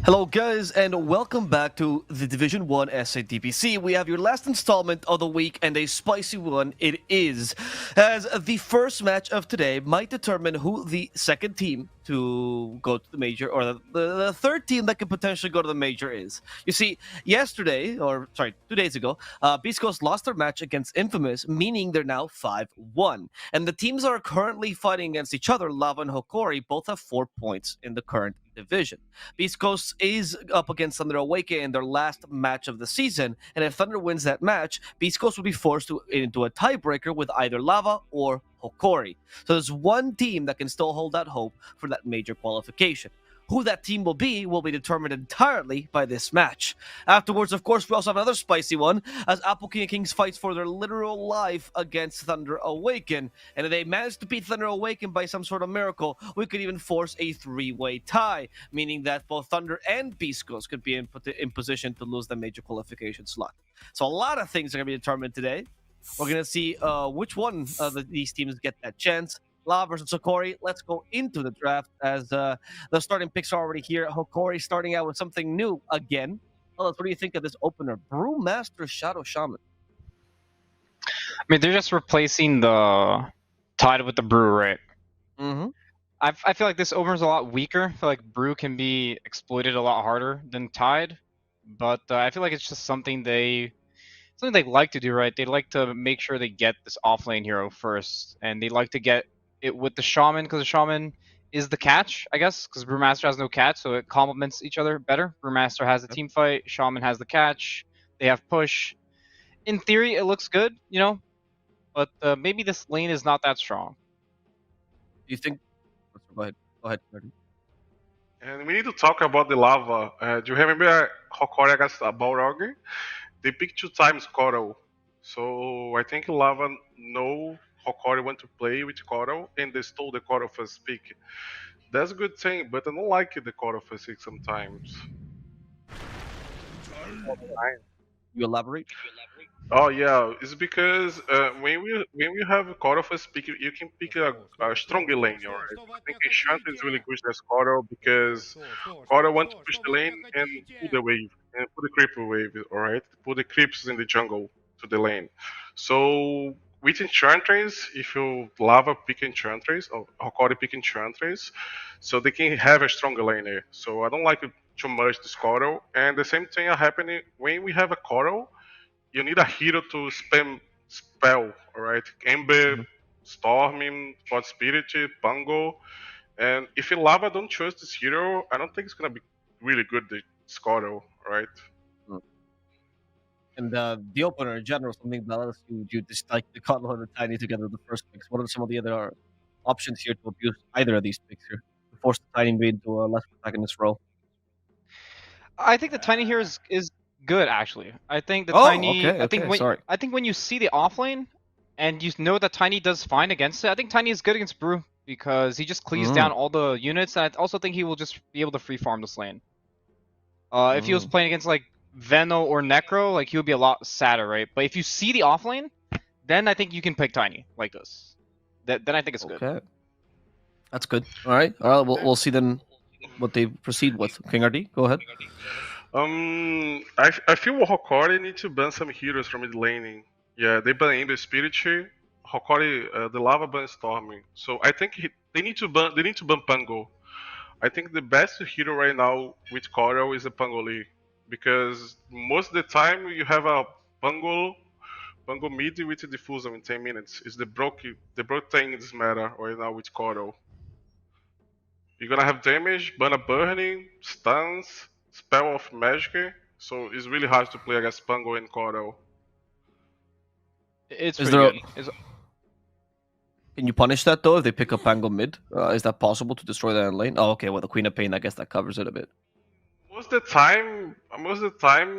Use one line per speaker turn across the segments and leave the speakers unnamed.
Hello guys and welcome back to the Division 1 SA DPC. We have your last installment of the week and a spicy one it is, as the first match of today might determine who the second team to go to the major, or the third team that could potentially go to the major is. You see, yesterday, or sorry, 2 days ago, Beast Coast lost their match against Infamous, meaning they're now 5-1. And the teams are currently fighting against each other. Lava and Hokori both have 4 points in the current division. Beast Coast is up against Thunder Awaken in their last match of the season, and if Thunder wins that match, Beast Coast will be forced into a tiebreaker with either Lava or Hokori. So there's one team that can still hold out hope for that major qualification. Who that team will be determined entirely by this match. Afterwards, of course, we also have another spicy one, as Apple King of Kings fights for their literal life against Thunder Awaken. And if they manage to beat Thunder Awaken by some sort of miracle, we could even force a three-way tie, meaning that both Thunder and Beast Coast could be in position to lose the major qualification slot. So a lot of things are going to be determined today. We're going to see which one of these teams get that chance. Lava versus Hokori. Let's go into the draft, as the starting picks are already here. Hokori starting out with something new again. What do you think of this opener? Brewmaster Shadow Shaman.
I mean, they're just replacing the Tide with the Brew, right?
Mm-hmm.
I feel like this opener's a lot weaker. I feel like Brew can be exploited a lot harder than Tide, but I feel like it's just something they like to do, right? They like to make sure they get this offlane hero first, and they like to get it with the Shaman, because the Shaman is the catch, I guess, because Brewmaster has no catch, so it complements each other better. Brewmaster has the team fight, Shaman has the catch, they have push. In theory, it looks good, you know, but maybe this lane is not that strong.
Do you think? Go ahead. Go ahead.
And we need to talk about the lava. Do you remember Hokori against Balrog? They picked 2 times Coral. So I think Lava know Hokori want to play with Coral, and they stole the Coral first pick. That's a good thing, but I don't like the Coral first pick sometimes.
You elaborate.
Oh yeah, it's because when we have a Coral first pick, you can pick a stronger lane, alright? I think Enchant is really good as Coral because Coral want to push the lane and pull the wave and put the creeper wave, alright? Put the creeps in the jungle to the lane. So with Enchantress, if you Lava pick Enchantress or Hokori pick Enchantress, so they can have a stronger laner. So I don't like it too much this Coral. And the same thing are happening when we have a Coral, you need a hero to spam spell, alright? Ember, Storming, God Spirit, Pango. And if you Lava don't trust this hero, I don't think it's gonna be really good, the Scoto, right?
And the opener in general, something that allows you just like the Cotton and Tiny together the first picks. What are some of the other options here to abuse either of these picks here to force the Tiny into a less protagonist role?
I think the Tiny here is good, actually. I think the
Oh,
Tiny.
okay. Sorry.
I think when you see the offlane, and you know that Tiny does fine against it, I think Tiny is good against Brew because he just cleaves down all the units, and I also think he will just be able to free farm this lane. If he was playing against like Veno or Necro, like he would be a lot sadder, right? But if you see the offlane, then I think you can pick Tiny like this. Then I think it's good.
Okay, that's good. All right. We'll see then what they proceed with. King RD, go ahead.
I feel Hokori need to ban some heroes from mid laning. Yeah, they ban Ember Spirit. Hokori, the Lava ban Storming. So I think they need to ban Pango. I think the best hero right now with Coral is a Pangoli, because most of the time you have a Pango mid with a Diffusal in 10 minutes. It's the broke thing in this matter right now with Coral. You're gonna have damage, Bana Burning, stuns, Spell of Magic, so it's really hard to play against Pango and Coral.
It's
Is
pretty
there?
good.
Can you punish that though if they pick up Pango mid? Is that possible to destroy that in lane? Oh, okay. Well, the Queen of Pain, I guess that covers it a bit.
Most of the time,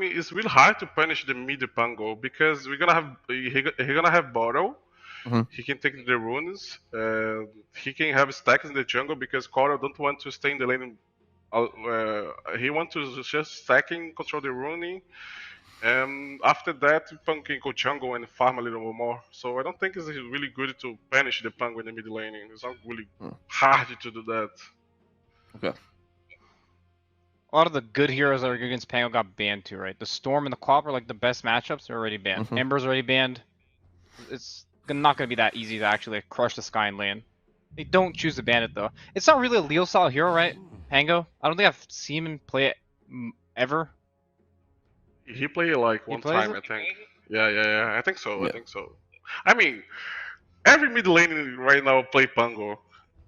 it's really hard to punish the mid Pango because he gonna have bottle.
Mhm.
He can take the runes. He can have stacks in the jungle because Coral don't want to stay in the lane. He wants to just stacking, control the runing, and after that, Punk can go jungle and farm a little more. So I don't think it's really good to punish the Punk in the mid laning. It's not really hard to do that.
Okay.
A lot of the good heroes that are good against Pango got banned too, right? The Storm and the Quap are like the best matchups. They're already banned.
Mhm.
Ember's already banned. It's not going to be that easy to actually like, crush the Sky and lane. They don't choose to ban it though. It's not really a Leo style hero, right? Pango. I don't think I've seen him play it ever.
He played like
He
one
plays
time,
it?
I think. Yeah. I think so. I
Yeah.
think so. I mean, every mid lane right now play Pango.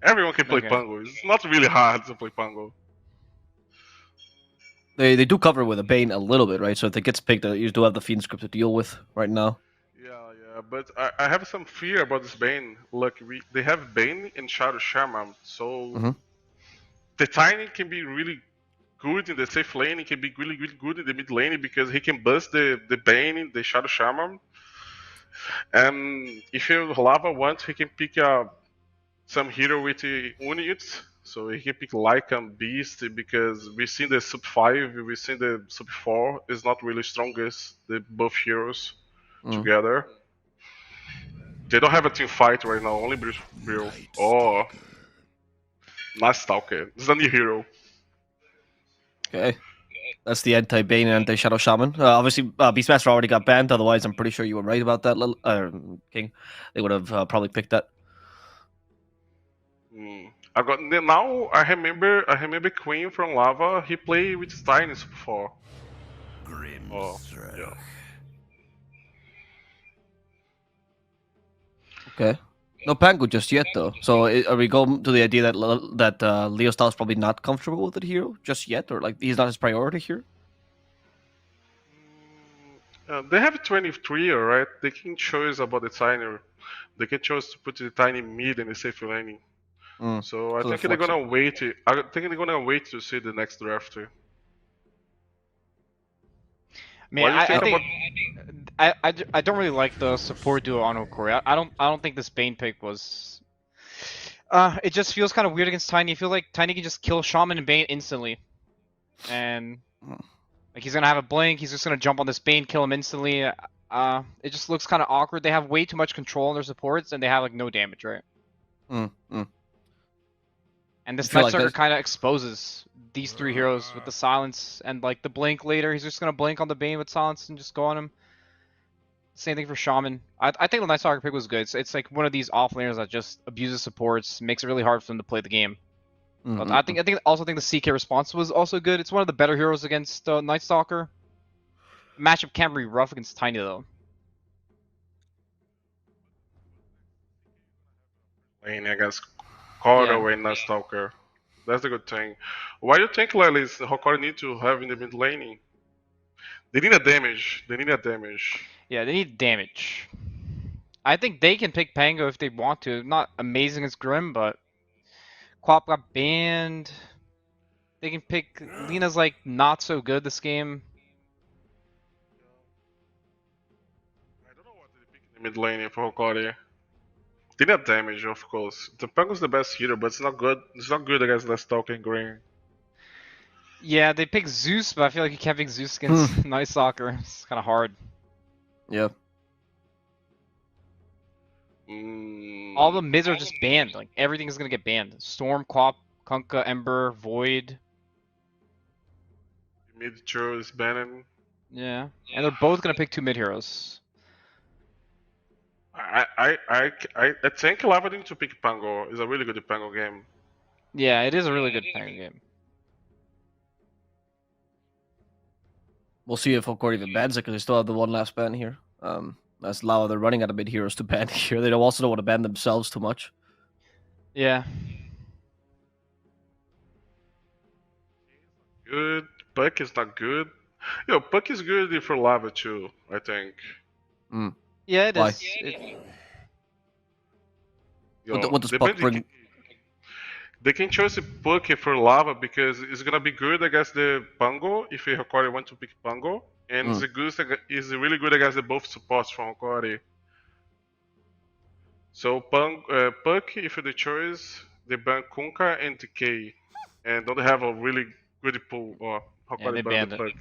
Everyone can play
Okay.
Pango. It's not really hard to play Pango.
They do cover with a Bane a little bit, right? So if it gets picked, you do have the Fiend script to deal with right now.
Yeah, but I have some fear about this Bane. Look, they have Bane and Shadow Shaman, so
Mhm.
the Tiny can be really good in the safe lane. He can be really good in the mid lane because he can bust the Bane, the Shadow Shaman. And if you Lava wants, he can pick some hero with units. So he can pick Lycan Beast because we see the sub 5, we see the sub 4 is not really strongest, the both heroes together. They don't have a team fight right now, only Brill. Oh, nice Stalker. This is a new hero.
Okay. That's the anti-Bane and anti-Shadow Shaman. Obviously, Beastmaster already got banned. Otherwise, I'm pretty sure you were right about that, King. They would have probably picked that.
I got now. I remember Queen from Lava. He played with Steins before. Oh, yeah.
Okay. No Pango just yet, though. So are we going to the idea that Leo Styles probably not comfortable with the hero just yet, or like he's not his priority here?
They have 23, alright. They can choose about the Tiny. They can choose to put the Tiny mid in the safe laning. So I
So they're
think they're gonna
flexible.
wait. I think they're gonna wait to see the next draft.
I mean,
What do you think about?
I don't really like the support duo on Hokori. I don't think this Bane pick was. It just feels kind of weird against Tiny. I feel like Tiny can just kill Shaman and Bane instantly, and like he's gonna have a blink. He's just gonna jump on this Bane, kill him instantly. It just looks kind of awkward. They have way too much control on their supports, and they have like no damage, right? And this
feel
Night
like
Stalker
that's-
kind of exposes these three heroes with the silence and like the blink later. He's just gonna blink on the Bane with silence and just go on him. Same thing for Shaman. I think the Night Stalker pick was good. It's like one of these offlaners that just abuses supports, makes it really hard for them to play the game. But I think the CK response was also good. It's one of the better heroes against Night Stalker. Matchup can't be rough against Tiny though.
Lane against Koro and Stalker. That's the good thing. Why do you think Lelis Hokori need to have in the mid laning? They need a damage. They need a damage.
Yeah, they need damage. I think they can pick Pango if they want to. Not amazing as Grim, but Quap got banned. They can pick Lena's like not so good this game.
I don't know what they pick in the mid laning for Hokori. They need damage, of course. The Pango's the best hero, but it's not good. It's not good against the Stalker and Green.
Yeah, they pick Zeus, but I feel like you can't pick Zeus against Night Stalker. It's kind of hard.
Yeah.
All the mids are just banned. Like everything is gonna get banned. Storm, Quap, Kunkka, Ember, Void.
Mid Chur is banning.
Yeah, and they're both gonna pick two mid heroes.
I think Lava need to pick Pango. It's a really good Pango game.
Yeah, it is a really good Pango game.
We'll see if Hokori even bans it because they still have the one last ban here. That's Lao. They're running out of mid heroes to ban here. They also don't want to ban themselves too much.
Yeah.
Good. Puck is not good. Yo, Puck is good for Lava too, I think.
Yeah, it
Why?
is.
Yo,
What does Puck bring?
They can choose a Puck for Lava because it's gonna be good against the Pango if Hokori want to pick Pango, and it's really good against the both supports from Hokori. So Puck, if they choose, they ban Kunkka and TK, and don't have a really good pool. Or
Yeah, they
Hokori ban
banned
the Puck.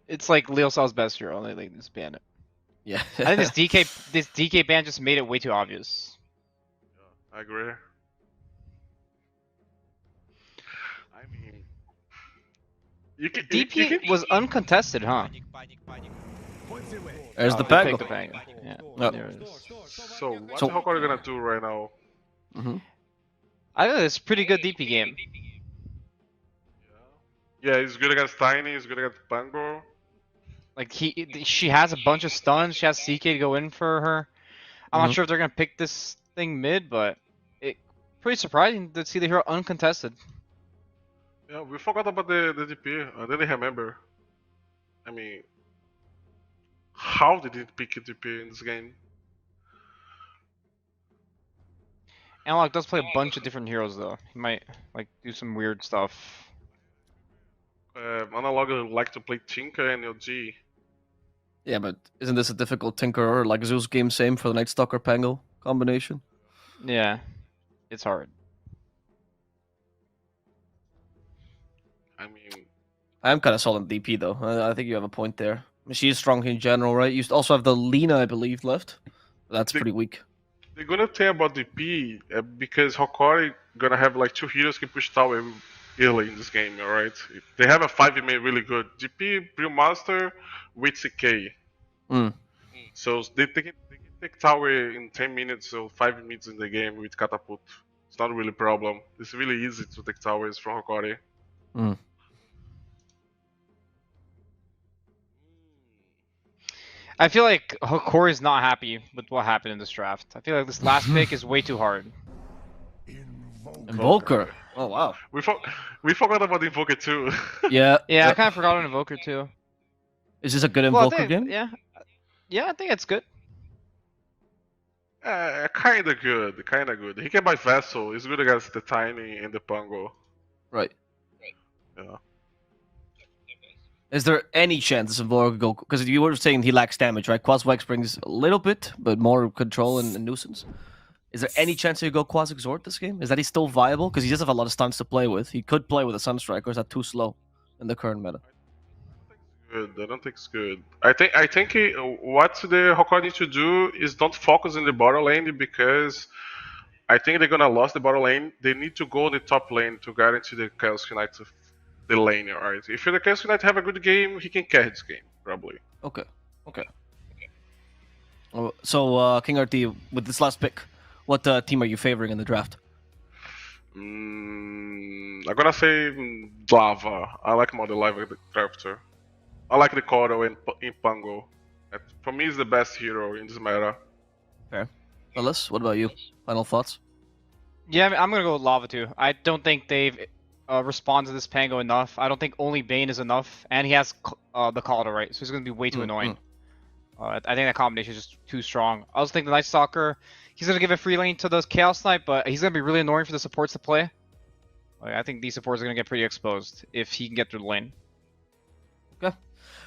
It's like Leo Sal's best hero. They just banned it.
Yeah.
I think this DK ban just made it way too obvious.
I agree. I mean,
DP was uncontested, huh?
There's the
They
Pango.
picked the Pango. Yeah.
Yep.
There it is.
So what's
So-
Hokori gonna do right now?
Mhm.
I think it's a pretty good DP game.
Yeah, he's good against Tiny. He's good against Pango.
Like she has a bunch of stuns. She has CK to go in for her. I'm not
Mhm.
sure if they're gonna pick this thing mid, but it pretty surprising to see the hero uncontested.
Yeah, we forgot about the DP. I didn't remember. I mean, how did he pick a DP in this game?
Analog does play a bunch of different heroes though. He might like do some weird stuff.
Analog like to play Tinker and LG.
Yeah, but isn't this a difficult Tinkerer like Zeus game same for the Night Stalker Pango combination?
Yeah, it's hard.
I mean,
I'm kind of sold on DP though. I think you have a point there. I mean, she is strong in general, right? You also have the Lina, I believe, left. That's
The-
pretty weak.
they're gonna think about DP because Hokori gonna have like 2 heroes can push tower early in this game, alright? They have a 5 main really good. DP, Brewmaster with CK.
Mm.
So they can take tower in 10 minutes or 5 minutes in the game with Catapult. It's not really a problem. It's really easy to take towers from Hokori.
Mm.
I feel like Hokori's not happy with what happened in this draft. I feel like this last pick is way too hard.
Invoker. Oh wow.
We forgot about Invoker too.
Yeah.
Yeah, I kind of forgot on Invoker too.
Is this a good
Well, I
Invoker
think,
game?
yeah, I think it's good.
Kinda good, kinda good. He can buy Vessel. He's good against the Tiny and the Pango.
Right.
Yeah.
Is there any chance this Invoker could go? Because you were saying he lacks damage, right? Quaswex brings a little bit, but more control and nuisance. Is there any chance he could go Quas Exhort this game? Is that he's still viable? Because he does have a lot of stunts to play with. He could play with a Sunstrike, or is that too slow in the current meta?
Good. I don't think it's good. I think what the Hokori need to do is don't focus in the bottom lane because I think they're gonna lose the bottom lane. They need to go in the top lane to guarantee the Chaos Knight the lane, alright? If the Chaos Knight have a good game, he can carry this game probably.
Okay. So, King RT, with this last pick, what team are you favoring in the draft?
I'm gonna say Lava. I like more the Lava character. I like the Koro in Pango. For me, is the best hero in this meta.
Fair. Ellis, what about you? Final thoughts?
Yeah, I'm gonna go with Lava too. I don't think they've responded to this Pango enough. I don't think only Bane is enough, and he has the Calder, right? So he's gonna be way too annoying. I think that combination is just too strong. I also think the Night Stalker, he's gonna give a free lane to those Chaos Knight, but he's gonna be really annoying for the supports to play. Like, I think these supports are gonna get pretty exposed if he can get through the lane.
Okay.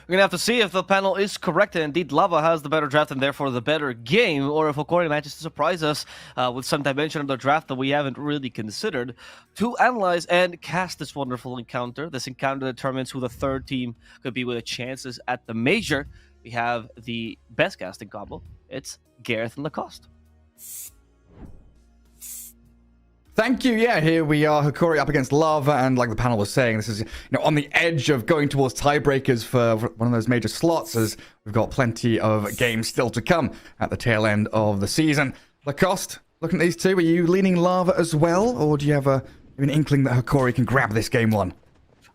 We're gonna have to see if the panel is correct and indeed Lava has the better draft and therefore the better game, or if Hokori manages to surprise us with some dimension of the draft that we haven't really considered. To analyze and cast this wonderful encounter, this encounter determines who the third team could be with the chances at the major. We have the best casting combo. It's Gareth and Lacoste.
Thank you. Yeah, here we are, Hokori up against Lava, and like the panel was saying, this is on the edge of going towards tiebreakers for one of those major slots, as we've got plenty of games still to come at the tail end of the season. Lacoste, looking at these two, are you leaning Lava as well, or do you have an inkling that Hokori can grab this game one?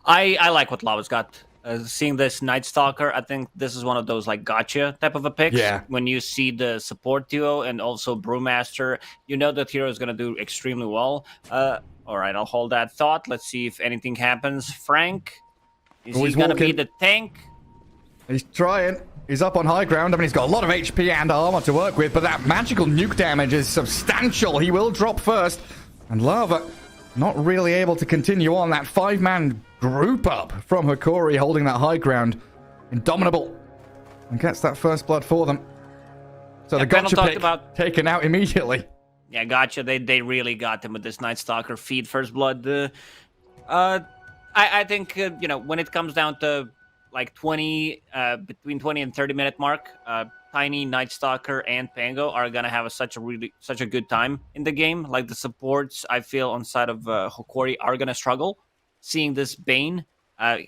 I like what Lava's got. Seeing this Night Stalker, I think this is one of those like gotcha type of a picks.
Yeah.
When you see the support duo and also Brewmaster, you know that hero is going to do extremely well. All right, I'll hold that thought. Let's see if anything happens. Frank, is he going to be the tank?
He's trying. He's up on high ground. I mean, he's got a lot of HP and armor to work with, but that magical nuke damage is substantial. He will drop first. And Lava not really able to continue on. That 5-man group up from Hokori holding that high ground. Indomitable. And gets that first blood for them. So the gotcha pick taken out immediately.
Yeah, gotcha. They really got him with this Night Stalker feed first blood. I think, when it comes down to like 20, between 20 and 30-minute mark, Tiny, Night Stalker, and Pango are gonna have such a good time in the game. Like the supports, I feel on side of Hokori are gonna struggle. Seeing this Bane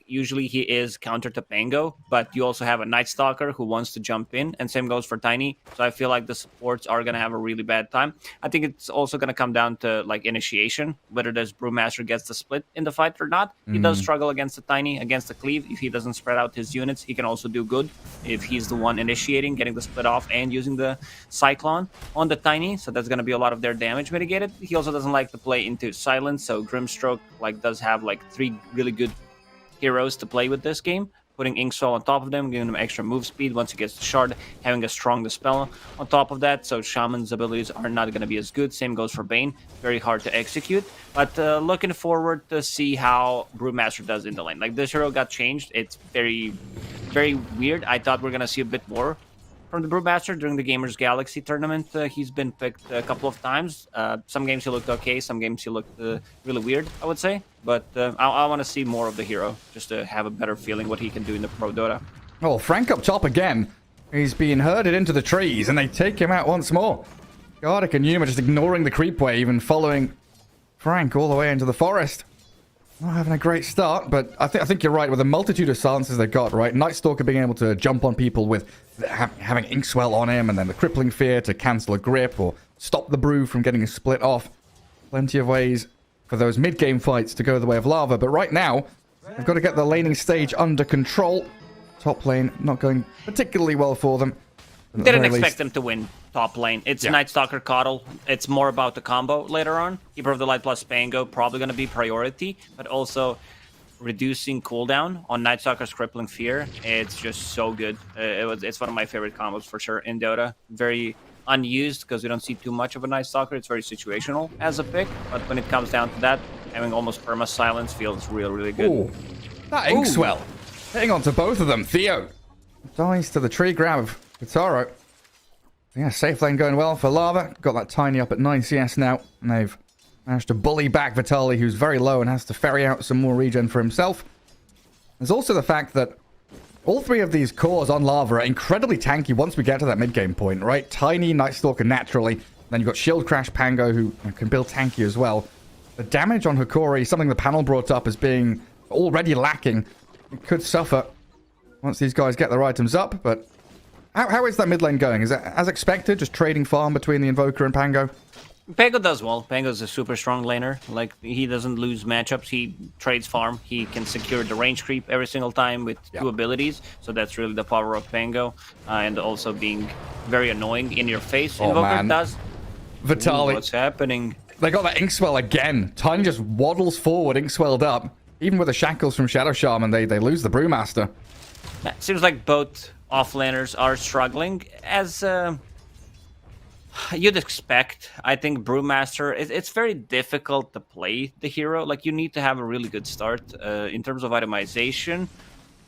Usually he is counter to Pango, but you also have a Night Stalker who wants to jump in, and same goes for Tiny. So I feel like the supports are gonna have a really bad time. I think it's also gonna come down to like initiation, whether this Brewmaster gets the split in the fight or not. He does struggle against the Tiny, against the Cleave. If he doesn't spread out his units, he can also do good if he's the one initiating, getting the split off, and using the Cyclone on the Tiny. So that's gonna be a lot of their damage mitigated. He also doesn't like to play into silence, so Grimstroke like does have like 3 really good heroes to play with this game, putting Inkswell on top of them, giving them extra move speed once he gets the shard, having a strong dispel on top of that, so Shaman's abilities are not going to be as good. Same goes for Bane, very hard to execute, but looking forward to see how Brewmaster does in the lane. Like, this hero got changed, it's very, very weird. I thought we are going to see a bit more from the Brewmaster during the Gamers Galaxy tournament. He's been picked a couple of times. Some games he looked okay, some games he looked really weird, I would say. But I want to see more of the hero, just to have a better feeling what he can do in the Pro Dota.
Oh, Frank up top again. He's being herded into the trees, and they take him out once more. Gardic and Yuma just ignoring the creep wave and following Frank all the way into the forest. Not having a great start, but I think you're right with the multitude of silences they got, right? Night Stalker being able to jump on people with having Inkswell on him, and then the Crippling Fear to cancel a grip or stop the Brew from getting split off. Plenty of ways for those mid-game fights to go the way of Lava, but right now, they've got to get the laning stage under control. Top lane not going particularly well for them.
Didn't expect them to win top lane. It's Night Stalker Coddle. It's more about the combo later on. Keeper of the Light plus Pango probably going to be priority, but also reducing cooldown on Night Stalker's Crippling Fear. It's just so good. It's one of my favorite combos for sure in Dota. Very unused because we don't see too much of a Night Stalker. It's very situational as a pick, but when it comes down to that, having almost perma silence feels really good.
Ooh, that Inkswell. Hitting on to both of them. Theo dies to the tree grab of Kataro. Yeah, safe lane going well for Lava. Got that Tiny up at 9 CS now, and they've managed to bully back Vitali, who's very low and has to ferry out some more regen for himself. There's also the fact that all 3 of these cores on Lava are incredibly tanky once we get to that mid-game point, right? Tiny, Night Stalker naturally, then you've got Shield Crash Pango, who can build tanky as well. The damage on Hokori, something the panel brought up as being already lacking, it could suffer once these guys get their items up, but how is that mid lane going? Is it as expected, just trading farm between the Invoker and Pango?
Pango does well. Pango's a super strong laner. Like, he doesn't lose matchups. He trades farm. He can secure the range creep every single time with 2 abilities. So that's really the power of Pango. And also being very annoying in your face.
Oh,
Invoker
man.
does.
Vitali.
Ooh, what's happening?
They got that Inkswell again. Tiny just waddles forward, Inkswelled up. Even with the shackles from Shadow Shaman, they lose the Brewmaster.
It seems like both offlaners are struggling, as you'd expect. I think Brewmaster, it's very difficult to play the hero. Like, you need to have a really good start in terms of itemization.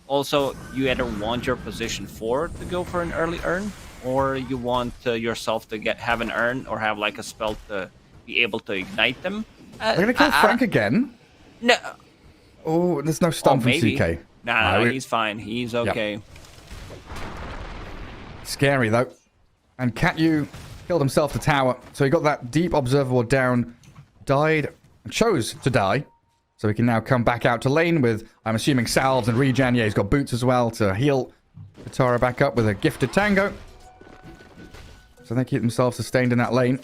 Also, you either want your position 4 to go for an early earn, or you want yourself to have an earn or have like a spell to be able to ignite them.
They're going to kill Frank again?
No.
Oh, there's no stun from
maybe.
CK.
Nah, he's fine. He's okay.
Yep. Scary, though. And Katyu killed himself to tower, so he got that deep observer down, died, and chose to die. So he can now come back out to lane with, I'm assuming, salves and regen. Yeah, he's got boots as well to heal Katara back up with a gifted tango. So they keep themselves sustained in that lane.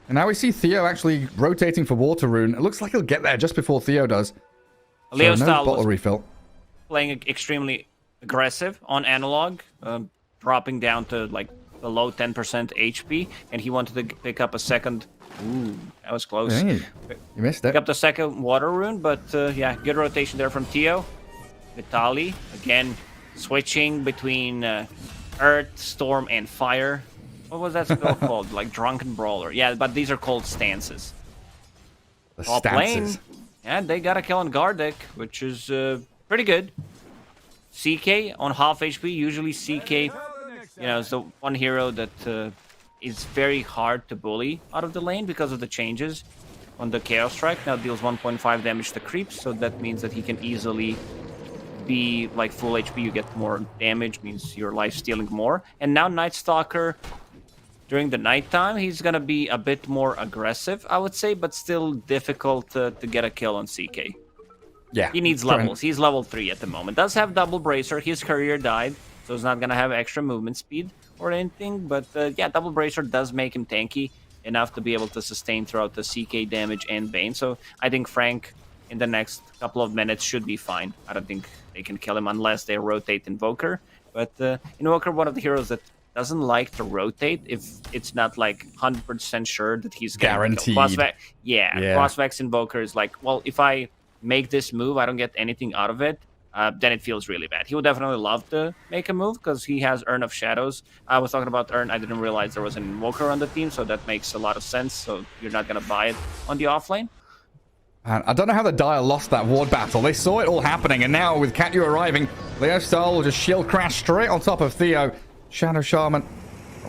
And now we see Theo actually rotating for Water Rune. It looks like he'll get there just before Theo does.
Leo
so no
style
bottle refill.
Playing extremely aggressive on analog, dropping down to like below 10% HP, and he wanted to pick up a second. Ooh, that was close.
Hey, you missed it.
Pick up the second Water Rune, but yeah, good rotation there from Theo. Vitali, again, switching between Earth, Storm, and Fire. What was that spell called? Like Drunken Brawler. Yeah, but these are called stances.
The
Top
stances.
lane. Yeah, they got a kill on Gardic, which is pretty good. CK on half HP. Usually CK, is the one hero that is very hard to bully out of the lane because of the changes on the Chaos Strike. Now deals 1.5 damage to creeps, so that means that he can easily be like full HP. You get more damage, means your life stealing more. And now Night Stalker, during the nighttime, he's gonna be a bit more aggressive, I would say, but still difficult to get a kill on CK.
Yeah.
He needs levels. He's level 3 at the moment. Does have double bracer. His career died, so he's not gonna have extra movement speed or anything. But yeah, double bracer does make him tanky enough to be able to sustain throughout the CK damage and Bane. So I think Frank in the next couple of minutes should be fine. I don't think they can kill him unless they rotate Invoker. But Invoker, one of the heroes that doesn't like to rotate if it's not like 100% sure that he's
guaranteed.
Crossvex Invoker is like, well, if I make this move, I don't get anything out of it, then it feels really bad. He would definitely love to make a move because he has Urn of Shadows. I was talking about Urn. I didn't realize there was an Invoker on the team, so that makes a lot of sense. So you're not going to buy it on the offlane.
And I don't know how the Dire lost that ward battle. They saw it all happening, and now with Katyu arriving, Lacoste will just shield crash straight on top of Theo. Shadow Shaman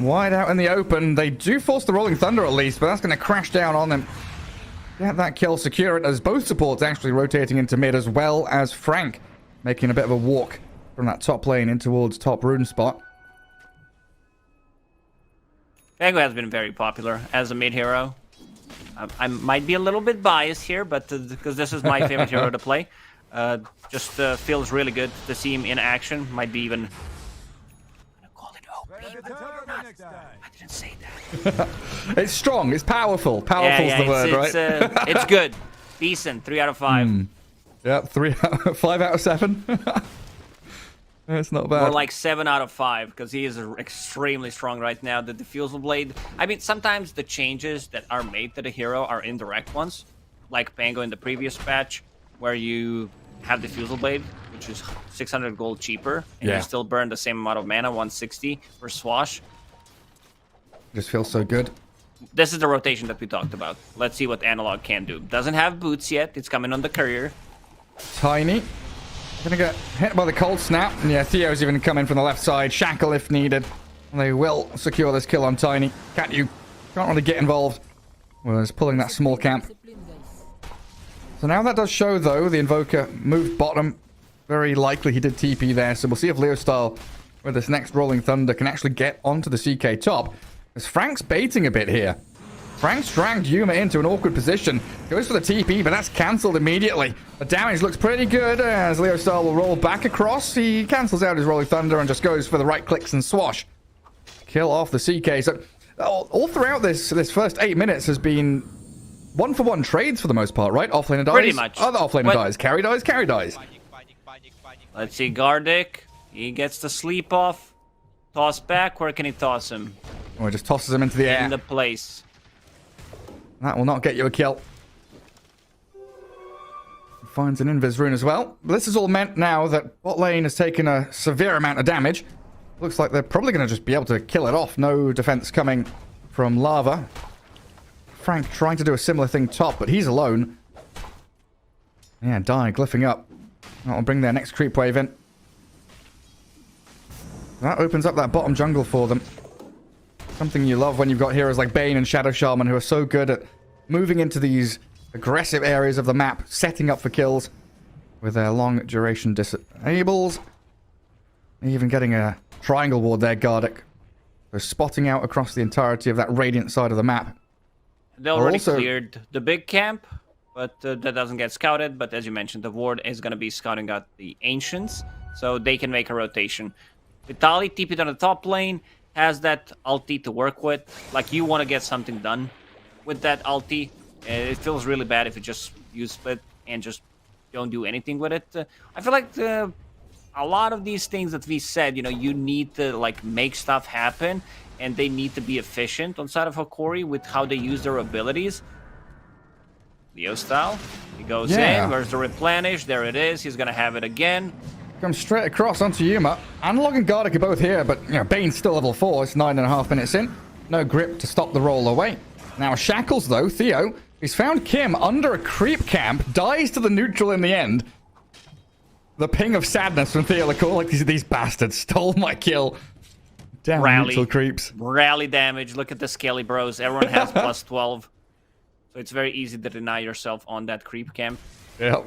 wide out in the open. They do force the Rolling Thunder at least, but that's going to crash down on them. Get that kill, secure it, as both supports actually rotating into mid, as well as Frank making a bit of a walk from that top lane in towards top rune spot.
Pango has been very popular as a mid hero. I might be a little bit biased here, but because this is my favorite hero to play. Just feels really good to see him in action. Might be even... I didn't say that.
It's strong. It's powerful. Powerful's the word, right?
It's good. Decent. 3 out of 5.
Yeah, 5 out of 7. It's not bad.
Or like 7 out of 5, because he is extremely strong right now. The Diffusal Blade. I mean, sometimes the changes that are made to the hero are indirect ones, like Pango in the previous patch, where you have Diffusal Blade, which is 600 gold cheaper, and you still burn the same amount of mana, 160 for Swash.
Just feels so good.
This is the rotation that we talked about. Let's see what Analog can do. Doesn't have boots yet. It's coming on the courier.
Tiny. Gonna get hit by the cold snap. And yeah, Theo's even coming from the left side. Shackle if needed. And they will secure this kill on Tiny. Can't really get involved. Well, it's pulling that small camp. So now that does show, though, the Invoker moved bottom. Very likely he did TP there. So we'll see if Leostyle, with this next Rolling Thunder, can actually get onto the CK top. As Frank's baiting a bit here. Frank's dragged Yuma into an awkward position. Goes for the TP, but that's cancelled immediately. The damage looks pretty good as Leostyle will roll back across. He cancels out his Rolling Thunder and just goes for the right clicks and swash. Kill off the CK. So all throughout this first 8 minutes has been one-for-one trades for the most part, right? Offlaner dies.
Pretty much.
Other offlaner dies. Carry dies. Carry dies.
Let's see, Gardic. He gets the sleep off. Toss back. Where can he toss him?
Oh, he just tosses him into the air.
In the place.
That will not get you a kill. Finds an Invis rune as well. But this is all meant now that bot lane has taken a severe amount of damage. Looks like they're probably going to just be able to kill it off. No defense coming from Lava. Frank trying to do a similar thing top, but he's alone. Yeah, Die glyphing up. That'll bring their next creep wave in. That opens up that bottom jungle for them. Something you love when you've got heroes like Bane and Shadow Shaman who are so good at moving into these aggressive areas of the map, setting up for kills with their long duration disables. Even getting a triangle ward there, Gardic. So spotting out across the entirety of that Radiant side of the map.
They already cleared the big camp, but that doesn't get scouted. But as you mentioned, the ward is going to be scouting out the Ancients, so they can make a rotation. Vitali TP'd on the top lane, has that ulti to work with. Like, you want to get something done with that ulti. It feels really bad if you just use split and just don't do anything with it. I feel like a lot of these things that we said, you know, you need to like make stuff happen, and they need to be efficient on side of Hokori with how they use their abilities. Leo style, he goes in. Where's the replenish? There it is. He's gonna have it again.
Comes straight across onto Yuma. Analog and Gardic are both here, but you know, Bane's still level 4. It's 9.5 minutes in. No grip to stop the roll away. Now Shackles though, Theo, he's found Kim under a creep camp, dies to the neutral in the end. The ping of sadness from Theo Lacoste, like these bastards stole my kill. Damn neutral creeps.
Rally damage. Look at the Skelly bros. Everyone has plus 12. So it's very easy to deny yourself on that creep camp.
Yep.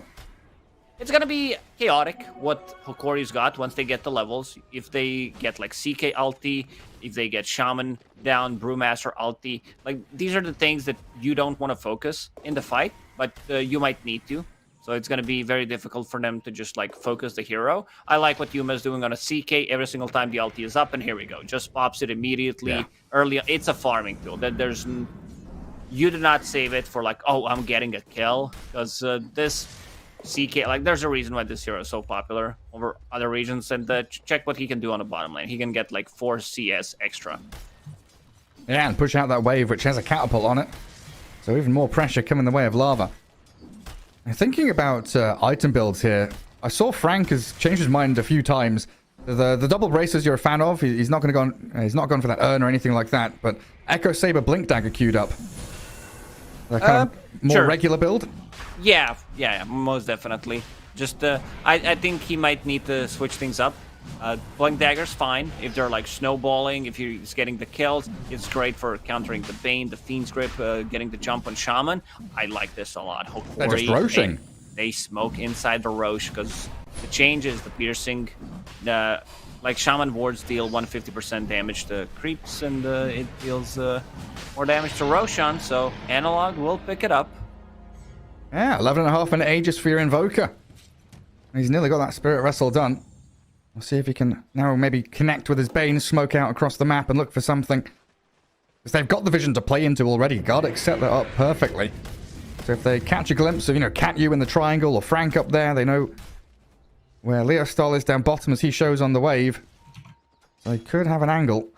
It's gonna be chaotic what Hokori's got once they get the levels. If they get like CK ulti, if they get Shaman down, Brewmaster ulti. Like, these are the things that you don't want to focus in the fight, but you might need to. So it's going to be very difficult for them to just like focus the hero. I like what Yuma is doing on a CK every single time the ulti is up, and here we go. Just pops it immediately early. It's a farming tool. You do not save it for like, oh, I'm getting a kill, because this CK, like, there's a reason why this hero is so popular over other regions. And check what he can do on the bottom lane. He can get like 4 CS extra.
Yeah, and push out that wave, which has a catapult on it. So even more pressure coming the way of Lava. And thinking about item builds here, I saw Frank has changed his mind a few times. The double braces you're a fan of, he's not going to go. He's not gone for that urn or anything like that. But Echo Saber Blink Dagger queued up. That kind of more regular build.
Yeah, most definitely. Just I think he might need to switch things up. Blink Dagger's fine if they're like snowballing, if he's getting the kills. It's great for countering the Bane, the Fiend's Grip, getting the jump on Shaman. I like this a lot. Hokori,
They're just roshing.
They smoke inside the Roche because the changes, the piercing, like Shaman wards deal 150% damage to creeps, and it deals more damage to Roshan, so Analog will pick it up.
Yeah, 11.5 minute Aegis for your Invoker. He's nearly got that Spirit Wrestle done. We'll see if he can now maybe connect with his Bane, smoke out across the map and look for something. Because they've got the vision to play into already. Gareth set that up perfectly. So if they catch a glimpse of, Cat U in the triangle or Frank up there, they know where Lacoste is down bottom as he shows on the wave. So they could have an angle.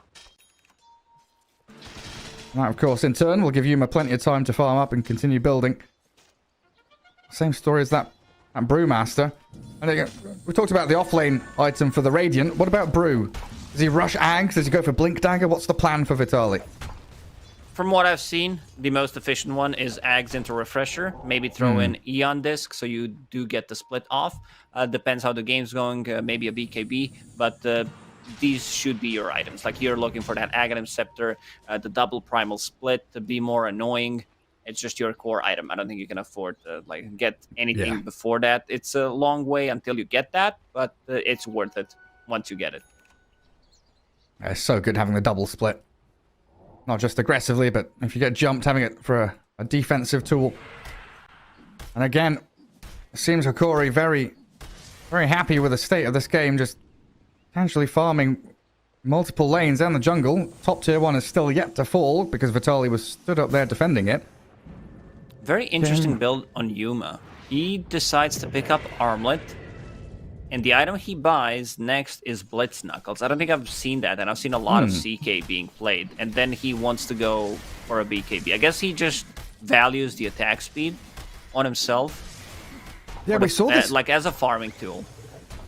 That, of course, in turn will give Yuma plenty of time to farm up and continue building. Same story as that Brewmaster. And we talked about the offlane item for the Radiant. What about Brew? Does he rush Ags? Does he go for Blink Dagger? What's the plan for Vitaly?
From what I've seen, the most efficient one is Ags into Refresher. Maybe throw in Eon Disc so you do get the split off. Depends how the game's going. Maybe a BKB. But these should be your items. Like, you're looking for that Aghanim Scepter, the double Primal Split to be more annoying. It's just your core item. I don't think you can afford to get anything before that. It's a long way until you get that, but it's worth it once you get it.
It's so good having the double split. Not just aggressively, but if you get jumped, having it for a defensive tool. And again, it seems Hokori very, very happy with the state of this game, just casually farming multiple lanes and the jungle. Top tier 1 is still yet to fall because Vitaly was stood up there defending it.
Very interesting build on Yuma. He decides to pick up Armlet, and the item he buys next is Blitz Knuckles. I don't think I've seen that, and I've seen a lot of CK being played, and then he wants to go for a BKB. I guess he just values the attack speed on himself.
Yeah, we saw this.
Like, as a farming tool.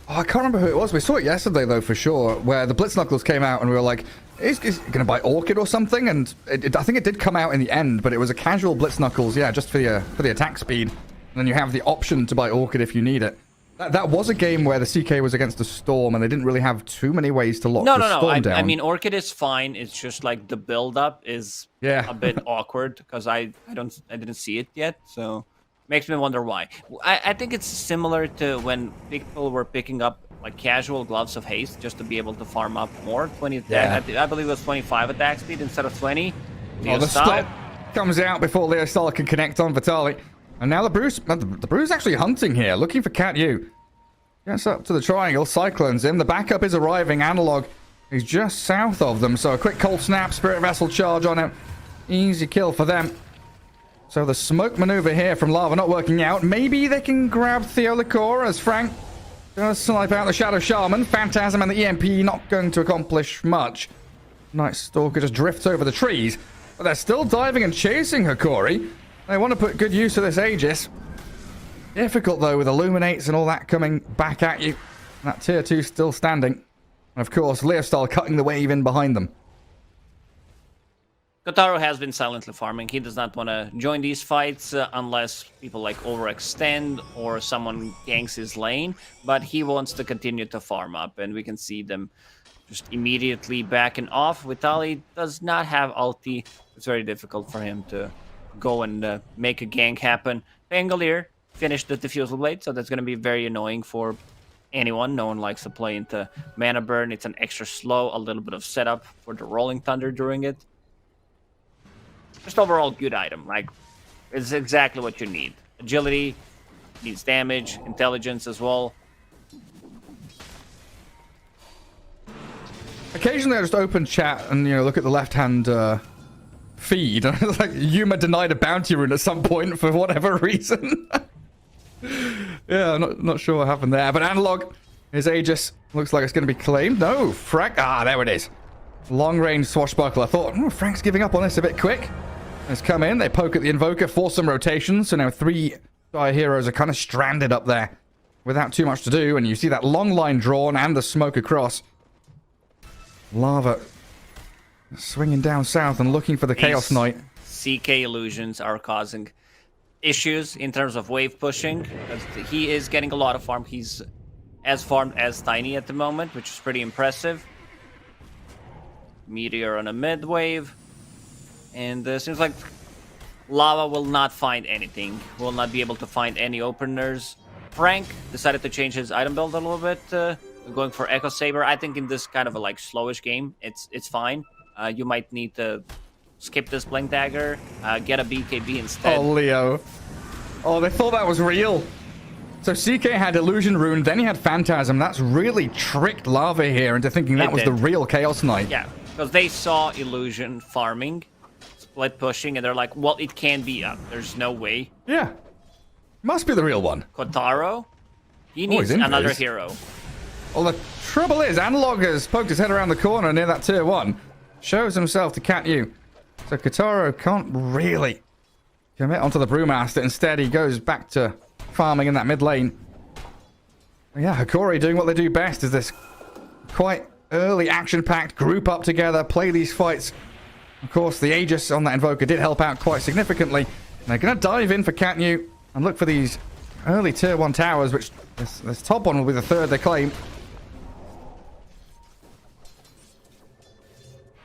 Oh, I can't remember who it was. We saw it yesterday, though, for sure, where the Blitz Knuckles came out, and we were like, is going to buy Orchid or something? And I think it did come out in the end, but it was a casual Blitz Knuckles, yeah, just for the attack speed. And then you have the option to buy Orchid if you need it. That was a game where the CK was against the Storm, and they didn't really have too many ways to lock the Storm down.
I mean, Orchid is fine. It's just like the build-up is a bit awkward, because I didn't see it yet, so makes me wonder why. I think it's similar to when people were picking up like casual Gloves of Haste just to be able to farm up more. 20 attack, I believe it was 25 attack speed instead of 20.
Oh, the split comes out before Lacoste can connect on Vitaly. And now the Brew's actually hunting here, looking for Cat U. Gets up to the triangle, cyclones him. The backup is arriving. Analog is just south of them, so a quick cold snap, Spirit Vessel charge on him. Easy kill for them. So the smoke maneuver here from Lava not working out. Maybe they can grab Theolicor as Frank does snipe out the Shadow Shaman. Phantasm and the EMP not going to accomplish much. Night Stalker just drifts over the trees. But they're still diving and chasing Hokori. They want to put good use of this Aegis. Difficult, though, with Illuminates and all that coming back at you. And that tier 2 still standing. And, of course, Lacoste cutting the wave in behind them.
Kotaro has been silently farming. He does not want to join these fights unless people like overextend or someone ganks his lane. But he wants to continue to farm up, and we can see them just immediately backing off. Vitaly does not have ulti. It's very difficult for him to go and make a gank happen. Pangolier finished the Diffusal Blade, so that's going to be very annoying for anyone. No one likes to play into Mana Burn. It's an extra slow, a little bit of setup for the Rolling Thunder during it. Just overall good item. Like, it's exactly what you need. Agility, Needs damage, intelligence as well.
Occasionally I just open chat and, look at the left-hand feed. And it's like, Yuma denied a bounty rune at some point for whatever reason. Yeah, I'm not sure what happened there. But Analog, his Aegis looks like it's going to be claimed. No, Frank. There it is. Long-range swashbuckle. I thought, Frank's giving up on this a bit quick. Let's come in. They poke at the Invoker, force some rotations. So now 3 Dire heroes are kind of stranded up there without too much to do. And you see that long line drawn and the smoke across. Lava swinging down south and looking for the Chaos Knight.
CK illusions are causing issues in terms of wave pushing. He is getting a lot of farm. He's as farmed as Tiny at the moment, which is pretty impressive. Meteor on a mid wave. And seems like Lava will not find anything. Will not be able to find any openers. Frank decided to change his item build a little bit. Going for Echo Saber. I think in this kind of a slowish game, it's fine. You might need to skip this Blink Dagger, get a BKB instead.
Oh, Leo. Oh, they thought that was real. So CK had Illusion Rune, then he had Phantasm. That's really tricked Lava here into thinking that was the real Chaos Knight.
Yeah, because they saw Illusion farming, split pushing, and they're like, well, it can be up. There's no way.
Yeah. Must be the real one.
Kotaro, he needs another hero.
Well, the trouble is, Analog has poked his head around the corner near that tier 1. Shows himself to Cat U. So Kotaro can't really commit onto the Brewmaster. Instead, he goes back to farming in that mid lane. Yeah, Hokori doing what they do best is this quite early action-packed group up together, play these fights. Of course, the Aegis on that Invoker did help out quite significantly. And they're going to dive in for Cat U and look for these early tier 1 towers, which this top one will be the third they claim.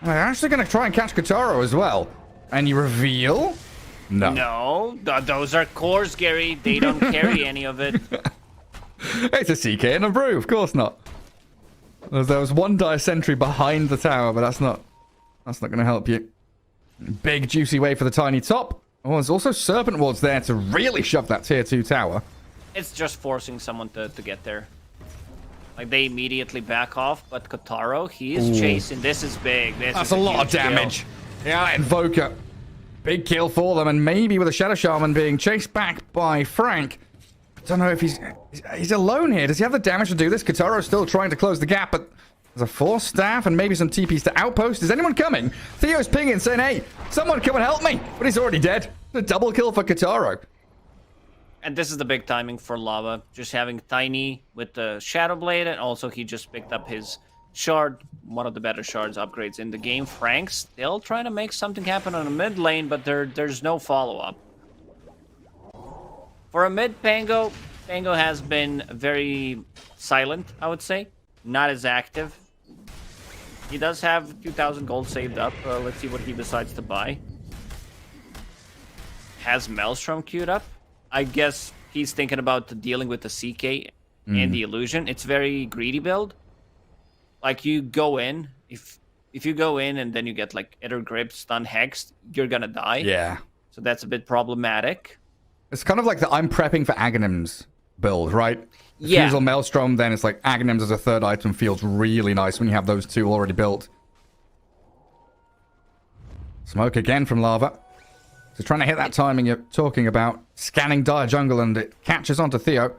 They're actually going to try and catch Kotaro as well. And you reveal? No.
No, those are cores, Gary. They don't carry any of it.
It's a CK and a Brew, of course not. There was one Dire Sentry behind the tower, but that's not going to help you. Big juicy way for the tiny top. Oh, there's also Serpent Wards there to really shove that tier 2 tower.
It's just forcing someone to get there. Like, they immediately back off, but Kotaro, he is chasing. This is big.
That's a lot of damage. Kill. Yeah, Invoker. Big kill for them, and maybe with a Shadow Shaman being chased back by Frank. I don't know if he's alone here. Does he have the damage to do this? Kotaro's still trying to close the gap, but there's a Force Staff and maybe some TPs to Outpost. Is anyone coming? Theo's pinging, saying, hey, someone come and help me. But he's already dead. A double kill for Kotaro.
And this is the big timing for Lava. Just having Tiny with the Shadow Blade, and also he just picked up his Shard, one of the better Shards upgrades in the game. Frank still trying to make something happen on the mid lane, but there's no follow-up. For a mid Pango has been very silent, I would say. Not as active. He does have 2,000 gold saved up. Let's see what he decides to buy. Has Maelstrom queued up. I guess he's thinking about dealing with the CK and the Illusion. It's very greedy build. Like, you go in, if you go in and then you get like Ether Grip, Stun, Hexed, you're gonna die.
Yeah.
So that's a bit problematic.
It's kind of like the I'm prepping for Aghanims build, right?
Yeah.
Fusel Maelstrom, then it's like Aghanims as a third item feels really nice when you have those two already built. Smoke again from Lava. So trying to hit that timing you're talking about. Scanning Dire Jungle, and it catches onto Theo.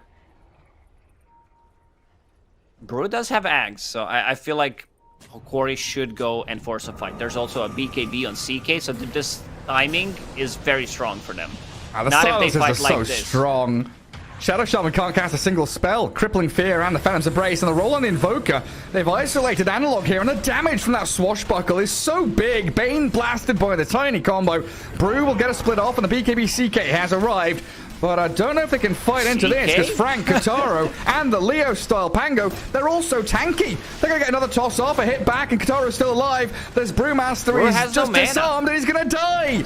Brew does have Ags, so I feel like Hokori should go and force a fight. There's also a BKB on CK, so this timing is very strong for them.
The
Not if they
silences
fight
are
like
so
this.
strong. Shadow Shaman can't cast a single spell. Crippling Fear and the Phantom's Embrace, and the roll on the Invoker. They've isolated Analog here, and the damage from that Swashbuckle is so big. Bane blasted by the tiny combo. Brew will get a split off, and the BKB CK has arrived. But I don't know if they can fight into this, because Frank, Kotaro, and the Leo-style Pango, they're also tanky. They're going to get another toss off, a hit back, and Kotaro's still alive. There's Brewmaster, he's just disarmed, and he's going to die.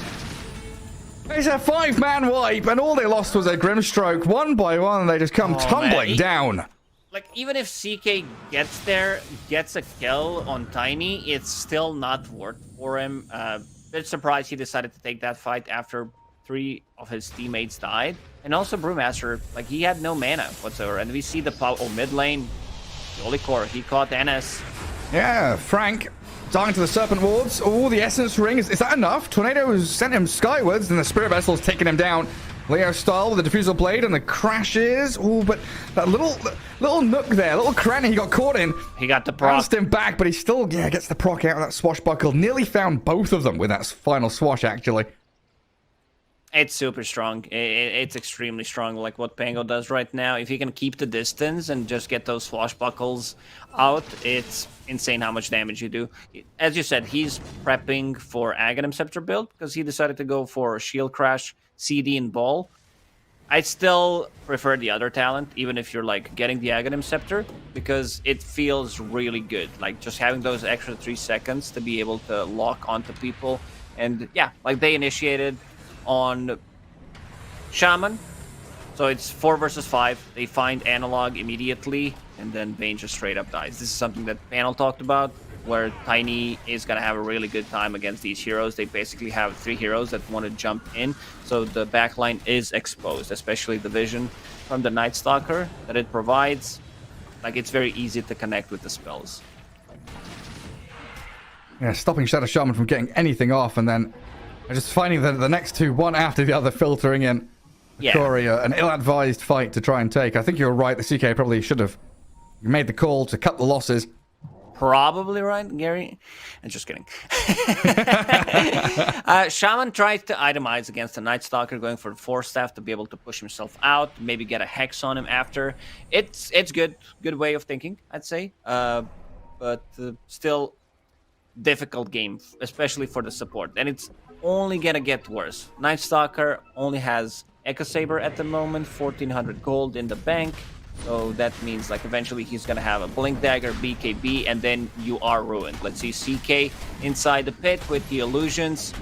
It's a 5-man wipe, and all they lost was a Grimstroke. One by one, they just come tumbling down.
Like, even if CK gets there, gets a kill on Tiny, it's still not worth for him. Bit surprised he decided to take that fight after 3 of his teammates died. And also Brewmaster, like, he had no mana whatsoever. And we see the power mid lane. The Holy Core, he caught NS.
Yeah, Frank dying to the Serpent Wards. Oh, the Essence Ring. Is that enough? Tornado has sent him skywards, and the Spirit Vessel's taken him down. Leo style with the Diffusal Blade and the crashes. Oh, but that little nook there, little cranny he got caught in.
He got the proc.
Bounced him back, but he still gets the proc out of that swashbuckle. Nearly found both of them with that final swash, actually.
It's super strong. It's extremely strong, like what Pango does right now. If he can keep the distance and just get those swashbuckles out, it's insane how much damage you do. As you said, he's prepping for Aghanim Scepter build because he decided to go for Shield Crash, CD, and Ball. I still prefer the other talent, even if you're like getting the Aghanim Scepter, because it feels really good. Like just having those extra 3 seconds to be able to lock onto people. And yeah, like they initiated on Shaman, so it's 4 versus 5. They find Analog immediately, and then Bane just straight up dies. This is something that Panel talked about, where Tiny is gonna have a really good time against these heroes. They basically have 3 heroes that want to jump in, so the backline is exposed, especially the vision from the Night Stalker that it provides. Like, it's very easy to connect with the spells.
Yeah, stopping Shadow Shaman from getting anything off, and then just finding the next 2, one after the other, filtering in.
Yeah.
Hokori, an ill-advised fight to try and take. I think you're right. The CK probably should have made the call to cut the losses.
Probably right, Gary. I'm just kidding. Shaman tries to itemize against the Night Stalker, going for the Force Staff to be able to push himself out, maybe get a Hex on him after. It's good way of thinking, I'd say. But still difficult game, especially for the support. And it's only gonna get worse. Night Stalker only has Echo Saber at the moment, 1400 gold in the bank. So that means like eventually he's gonna have a Blink Dagger, BKB, and then you are ruined. Let's see CK inside the pit with the illusions.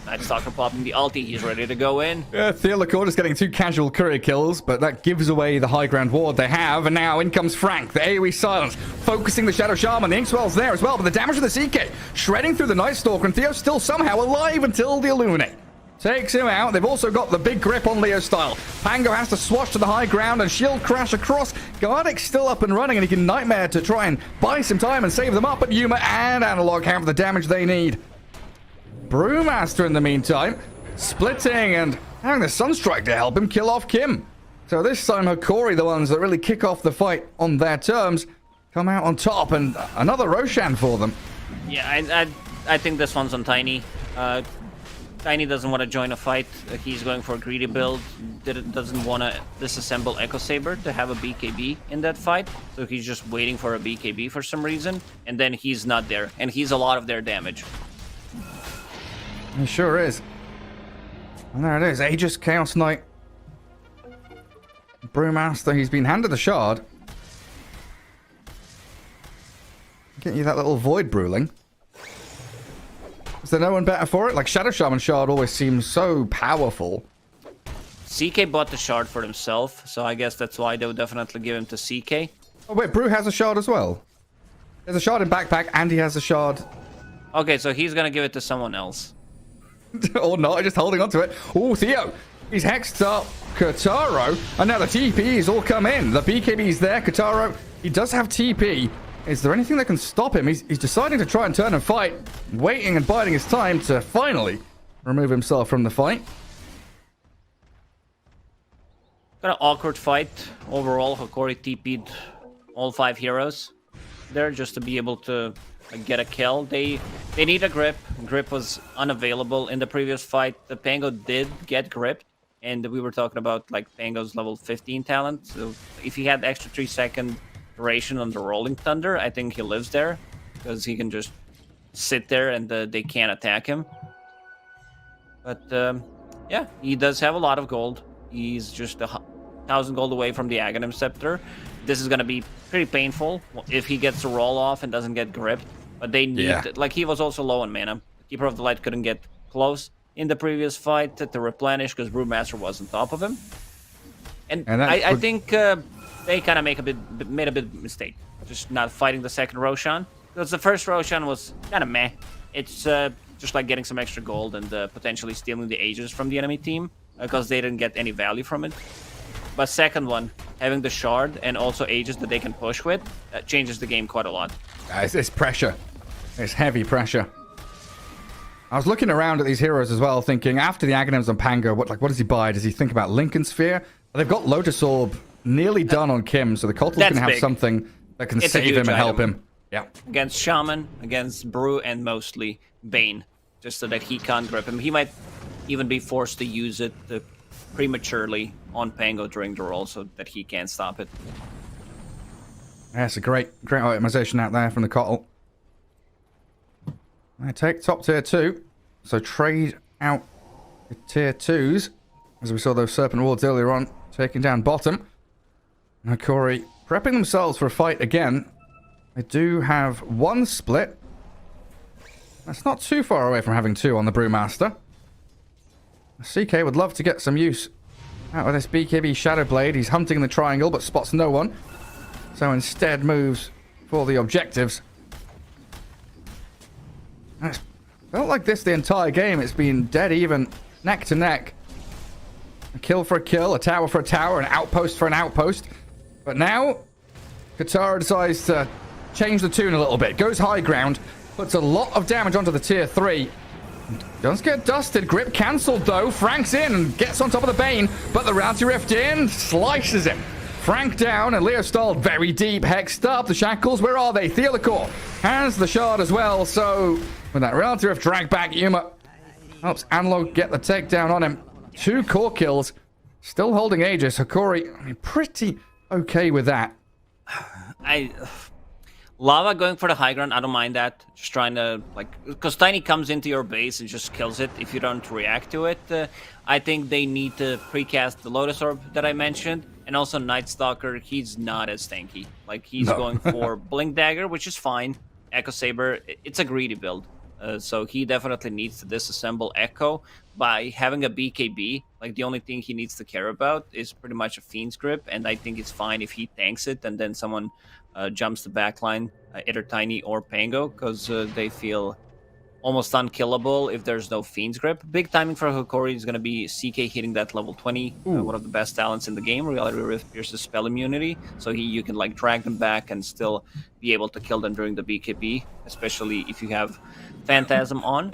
Night Stalker popping the ulti, he's ready to go in.
Yeah, Theo Lacoste is getting 2 casual courier kills, but that gives away the high ground ward they have, and now in comes Frank, the AoE silence, focusing the Shadow Shaman. The Inkswell's there as well, but the damage of the CK, shredding through the Night Stalker, and Theo's still somehow alive until the Illuminate takes him out. They've also got the big grip on Leo style. Pango has to swash to the high ground and shield crash across. Gardeck's still up and running, and he can Nightmare to try and buy some time and save them up, but Yuma and Analog have the damage they need. Brewmaster, in the meantime, splitting and having the Sunstrike to help him kill off Kim. So this time, Hokori, the ones that really kick off the fight on their terms, come out on top, and another Roshan for them.
Yeah, I think this one's on Tiny. Tiny doesn't want to join a fight. He's going for a greedy build. Doesn't want to disassemble Echo Saber to have a BKB in that fight. So he's just waiting for a BKB for some reason. And then he's not there. And he's a lot of their damage.
He sure is. And there it is. Aegis, Chaos Knight. Brewmaster, he's been handed the shard. Get you that little Void Brewling. Is there no one better for it? Like, Shadow Shaman shard always seems so powerful.
CK bought the shard for himself, so I guess that's why they would definitely give him to CK.
Oh wait, Brew has a shard as well. There's a shard in backpack, and he has a shard.
Okay, so he's gonna give it to someone else.
Or not, just holding on to it. Oh, Theo, he's hexed up Kataro, and now the TP's all come in. The BKB's there, Kataro, he does have TP. Is there anything that can stop him? He's deciding to try and turn and fight, waiting and biding his time to finally remove himself from the fight.
Got an awkward fight overall. Hokori TP'd all 5 heroes there just to be able to get a kill. They need a grip. Grip was unavailable in the previous fight. The Pango did get gripped, and we were talking about like Pango's level 15 talent. So if he had extra 3-second duration on the Rolling Thunder, I think he lives there because he can just sit there and they can't attack him. But yeah, he does have a lot of gold. He's just 1,000 gold away from the Aghanim Scepter. This is going to be pretty painful if he gets to roll off and doesn't get gripped. But they need, like, he was also low on mana. Keeper of the Light couldn't get close in the previous fight to replenish because Brewmaster was on top of him. And I think they kind of made a bit mistake, just not fighting the second Roshan, because the first Roshan was kind of meh. It's just like getting some extra gold and potentially stealing the Aegis from the enemy team because they didn't get any value from it. But second one, having the shard and also Aegis that they can push with, changes the game quite a lot.
It's pressure. It's heavy pressure. I was looking around at these heroes as well, thinking after the Aghanims on Pango, what does he buy? Does he think about Lincoln Sphere? They've got Lotus Orb nearly done on Kim, so the Kotal's going to have something that can save him and help him. Yeah.
Against Shaman, against Brew, and mostly Bane, just so that he can't grip him. He might even be forced to use it prematurely on Pango during the roll so that he can't stop it.
That's a great itemization out there from the Kotal. I take top tier 2, so trade out the tier 2s, as we saw those Serpent Wards earlier on, taking down bottom. Hokori prepping themselves for a fight again. They do have one split. That's not too far away from having 2 on the Brewmaster. CK would love to get some use out of this BKB Shadow Blade. He's hunting the triangle, but spots no one. So instead moves for the objectives. It's felt like this the entire game. It's been dead even, neck to neck. A kill for a kill, a tower for a tower, an outpost for an outpost. But now, Katara decides to change the tune a little bit. Goes high ground, puts a lot of damage onto the tier 3. Does get dusted. Grip cancelled though. Frank's in and gets on top of the Bane, but the Reality Rift in slices him. Frank down, and Lacoste very deep, hexed up. The shackles, where are they? Theolacore has the shard as well, so with that Reality Rift drag back, Yuma helps Analog get the takedown on him. 2 core kills, still holding Aegis. Hokori, I mean, pretty okay with that.
Lava going for the high ground, I don't mind that. Just trying to, because Tiny comes into your base and just kills it if you don't react to it. I think they need to precast the Lotus Orb that I mentioned. And also Night Stalker, he's not as tanky. He's going for Blink Dagger, which is fine. Echo Saber, it's a greedy build. So he definitely needs to disassemble Echo by having a BKB. The only thing he needs to care about is pretty much a Fiend's Grip. And I think it's fine if he tanks it and then someone jumps the backline, either Tiny or Pango, because they feel almost unkillable if there's no Fiend's Grip. Big timing for Hokori is going to be CK hitting that level 20, one of the best talents in the game. Reality Rift pierces spell immunity, so you can drag them back and still be able to kill them during the BKB, especially if you have Phantasm on.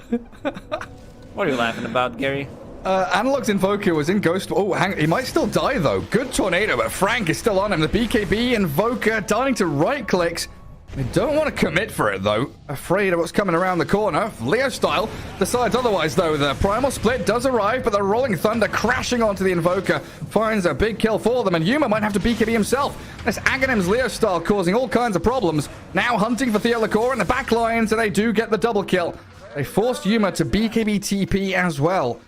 What are you laughing about, Gary?
Analog's Invoker was in Ghost... Oh, he might still die, though. Good tornado, but Frank is still on him. The BKB Invoker dying to right-clicks. They don't want to commit for it, though. Afraid of what's coming around the corner. Leo style decides otherwise, though. The Primal Split does arrive, but the Rolling Thunder crashing onto the Invoker finds a big kill for them, and Yuma might have to BKB himself. This Aghanim's Leo style causing all kinds of problems. Now hunting for Theolacore in the back line, so they do get the double kill. They forced Yuma to BKB TP as well.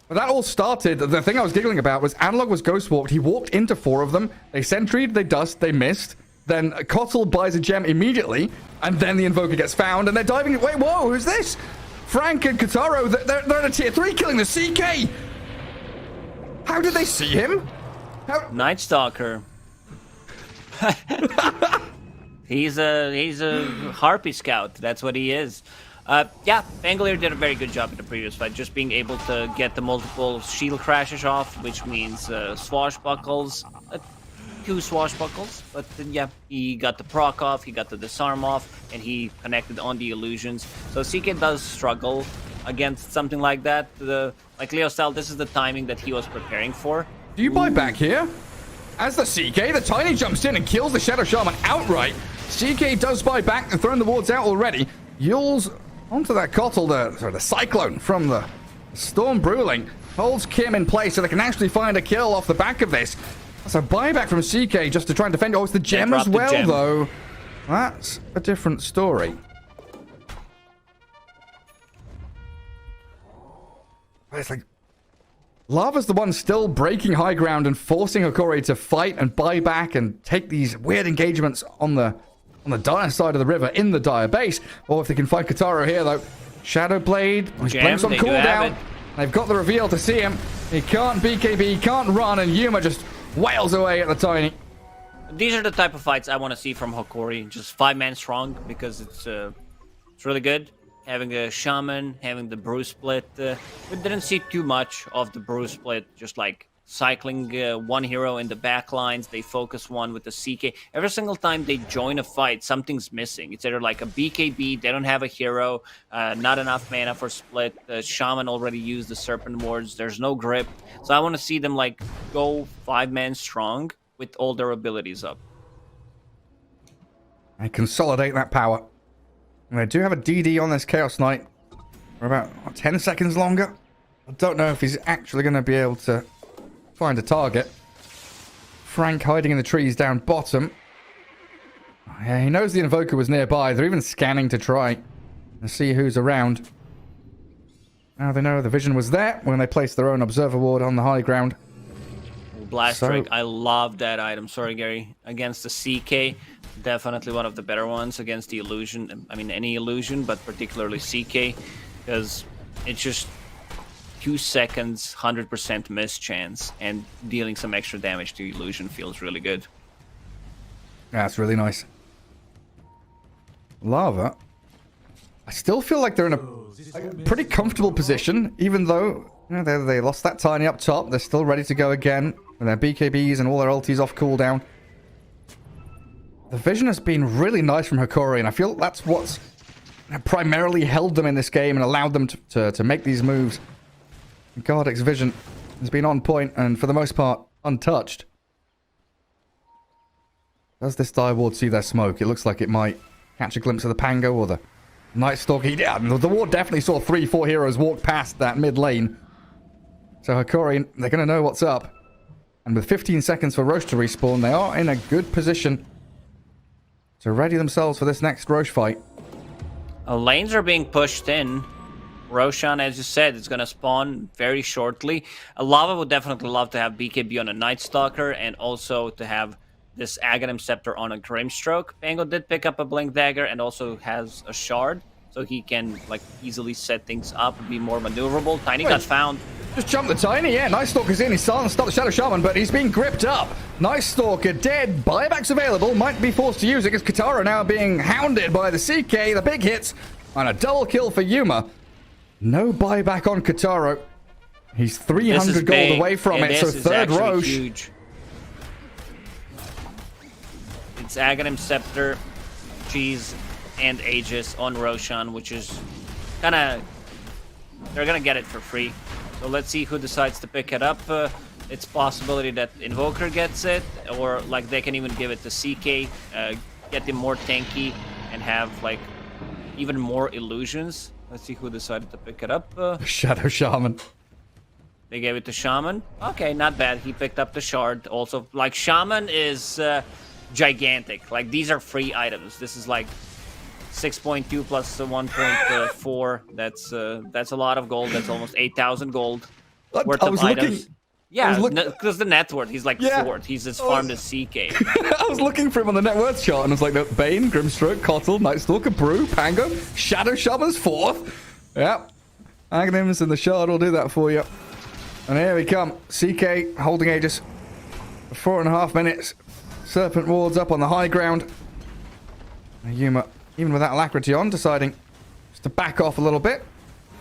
But that all started, the thing I was giggling about was Analog was ghost walked. He walked into 4 of them. They sentried, they dust, they missed. Then Kotal buys a gem immediately, and then the Invoker gets found, and they're diving... Wait, whoa, who's this? Frank and Kataro, they're in a tier 3 killing the CK! How did they see him?
Night Stalker. He's a Harpy Scout, that's what he is. Yeah, Bangalore did a very good job in the previous fight, just being able to get the multiple shield crashes off, which means swashbuckles. 2 swashbuckles, but then, yeah, he got the proc off, he got the disarm off, and he connected on the illusions. So CK does struggle against something like that. Like Leo style, this is the timing that he was preparing for.
Do you buy back here? As the CK, the Tiny jumps in and kills the Shadow Shaman outright. CK does buy back and throwing the wards out already. Yules onto that Kotal, the Cyclone from the Storm Brewling, holds Kim in place so they can actually find a kill off the back of this. That's a buyback from CK just to try and defend. Oh, it's the gem as well, though. That's a different story. It's like... Lava's the one still breaking high ground and forcing Hokori to fight and buy back and take these weird engagements on the dire side of the river in the dire base. Or if they can find Kataro here, though. Shadow Blade, he's playing some cooldown. They've got the reveal to see him. He can't BKB, he can't run, and Yuma just wails away at the Tiny.
These are the type of fights I want to see from Hokori. Just 5-man strong, because it's really good. having a Shaman, having the Brew split. We didn't see too much of the Brew split, just like cycling one hero in the back lines. They focus one with the CK. Every single time they join a fight, something's missing. It's either like a BKB, they don't have a hero, not enough mana for split. The Shaman already used the Serpent Wards. There's no grip. So I want to see them like go 5-man strong with all their abilities up.
And consolidate that power. And they do have a DD on this Chaos Knight for about 10 seconds longer. I don't know if he's actually going to be able to find a target. Frank hiding in the trees down bottom. Yeah, he knows the Invoker was nearby. They're even scanning to try and see who's around. Now they know the vision was there when they placed their own Observer Ward on the high ground.
Blast Strike, I love that item. Sorry, Gary. Against the CK, definitely one of the better ones against the Illusion. I mean, any Illusion, but particularly CK, because it's just 2 seconds, 100% miss chance, and dealing some extra damage to Illusion feels really good.
Yeah, that's really nice. Lava. I still feel like they're in a pretty comfortable position, even though they lost that Tiny up top. They're still ready to go again with their BKBs and all their ultis off cooldown. The vision has been really nice from Hokori, and I feel that's what's primarily held them in this game and allowed them to make these moves. Gardeck's vision has been on point and, for the most part, untouched. Does this Dire Ward see their smoke? It looks like it might catch a glimpse of the Pango or the Night Stalker. Yeah, the Ward definitely saw 3-4 heroes walk past that mid lane. So Hokori, they're going to know what's up. And with 15 seconds for Roche to respawn, they are in a good position to ready themselves for this next Roche fight.
Lanes are being pushed in. Roshan, as you said, is going to spawn very shortly. Lava would definitely love to have BKB on a Night Stalker and also to have this Aghanim Scepter on a Grimstroke. Pango did pick up a Blink Dagger and also has a Shard, so he can like easily set things up and be more maneuverable. Tiny got found.
Just jump the Tiny, yeah. Night Stalker's in. He's starting to stop the Shadow Shaman, but he's being gripped up. Night Stalker dead. Buybacks available. Might be forced to use it because Katara now being hounded by the CK. The big hits and a double kill for Yuma. No buyback on Kataro. He's 300 gold away from it, so third Roche.
Huge. It's Aghanim Scepter, Cheese, and Aegis on Roshan, which is kind of... They're going to get it for free. So let's see who decides to pick it up. It's possibility that Invoker gets it, or like they can even give it to CK, get him more tanky, and have like even more illusions. Let's see who decided to pick it up.
Shadow Shaman.
They gave it to Shaman. Okay, not bad. He picked up the Shard. Also, like, Shaman is gigantic. Like, these are free items. This is like 6.2 plus 1.4. That's a lot of gold. That's almost 8,000 gold worth of items. Yeah, because the net worth, he's like fourth. He's as farmed as CK.
I was looking for him on the net worth chart, and I was like, look, Bane, Grimstroke, Kotl, Night Stalker, Brew, Pango, Shadow Shaman's fourth. Yep. Aghanims and the Shard will do that for you. And here we come. CK holding Aegis for 4.5 minutes. Serpent Wards up on the high ground. And Yuma, even with that alacrity on, deciding just to back off a little bit.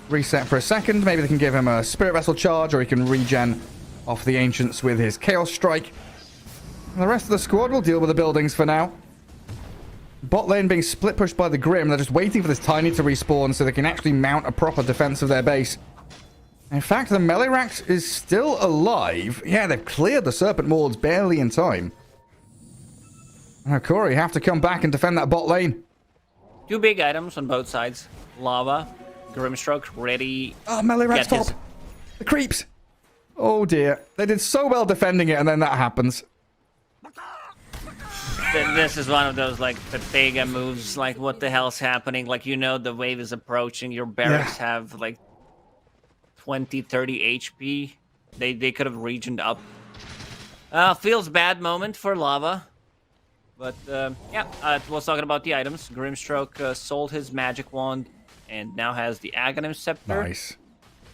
Reset for a second. Maybe they can give him a Spirit Vessel charge, or he can regen off the Ancients with his Chaos Strike. And the rest of the squad will deal with the buildings for now. Bot lane being split pushed by the Grim. They're just waiting for this Tiny to respawn so they can actually mount a proper defense of their base. In fact, the Melee-Rax is still alive. Yeah, they've cleared the Serpent Wards barely in time. And Hokori have to come back and defend that bot lane.
2 big items on both sides. Lava, Grimstroke, ready.
Oh, Melee-Rax top. The creeps. Oh dear. They did so well defending it, and then that happens.
This is one of those, like, Pepega moves. Like, what the hell's happening? Like, you know the wave is approaching. Your barracks have, like, 20, 30 HP. They could have regened up. Feels bad moment for Lava. But, yeah, was talking about the items. Grimstroke sold his magic wand and now has the Aghanim Scepter.
Nice.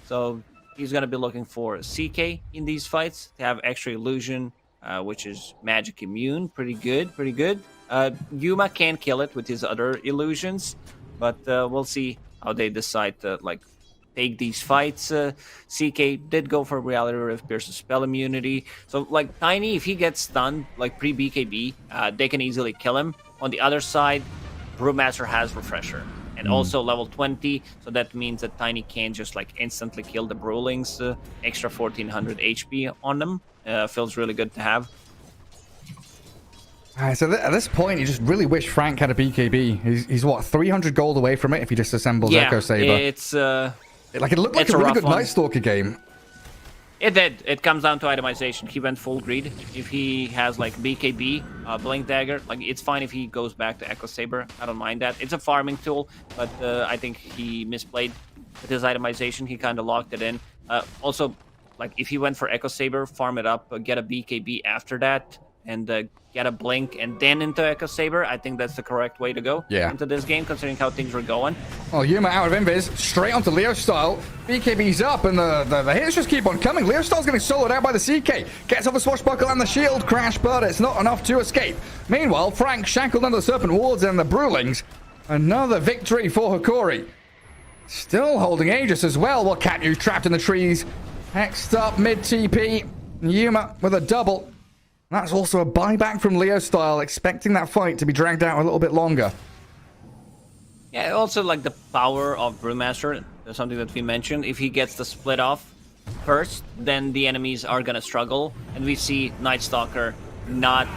So he's going to be looking for CK in these fights to have extra illusion, which is magic immune. Pretty good, pretty good. Yuma can kill it with his other illusions, but we'll see how they decide to like take these fights. CK did go for Reality Rift, Pierce's spell immunity. So like Tiny, if he gets stunned like pre-BKB, they can easily kill him. On the other side, Brewmaster has Refresher. And also level 20, so that means that Tiny can't just like instantly kill the Brewlings. Extra 1400 HP on them. Feels really good to have.
So at this point, you just really wish Frank had a BKB. He's what, 300 gold away from it if he just assembles Echo Saber.
It's
like it looked like a really good Night Stalker game.
It did. It comes down to itemization. He went full greed. If he has like BKB, Blink Dagger, like it's fine if he goes back to Echo Saber. I don't mind that. It's a farming tool, but I think he misplayed with his itemization. He kind of locked it in. Also, like if he went for Echo Saber, farm it up, get a BKB after that, and get a Blink and then into Echo Saber, I think that's the correct way to go into this game, considering how things were going.
Well, Yuma out of invis, straight onto Leo Style. BKB's up, and the hits just keep on coming. Leo Style's getting soloed out by the CK. Gets off the swashbuckle and the shield crash, but it's not enough to escape. Meanwhile, Frank shackled under the Serpent Wards and the Brewlings. Another victory for Hokori. Still holding Aegis as well, while Katyu trapped in the trees. Hexed up mid-TP. Yuma with a double. That's also a buyback from Leo Style, expecting that fight to be dragged out a little bit longer.
Yeah, also like the power of Brewmaster, that's something that we mentioned. If he gets the split off first, then the enemies are gonna struggle, and we see Night Stalker not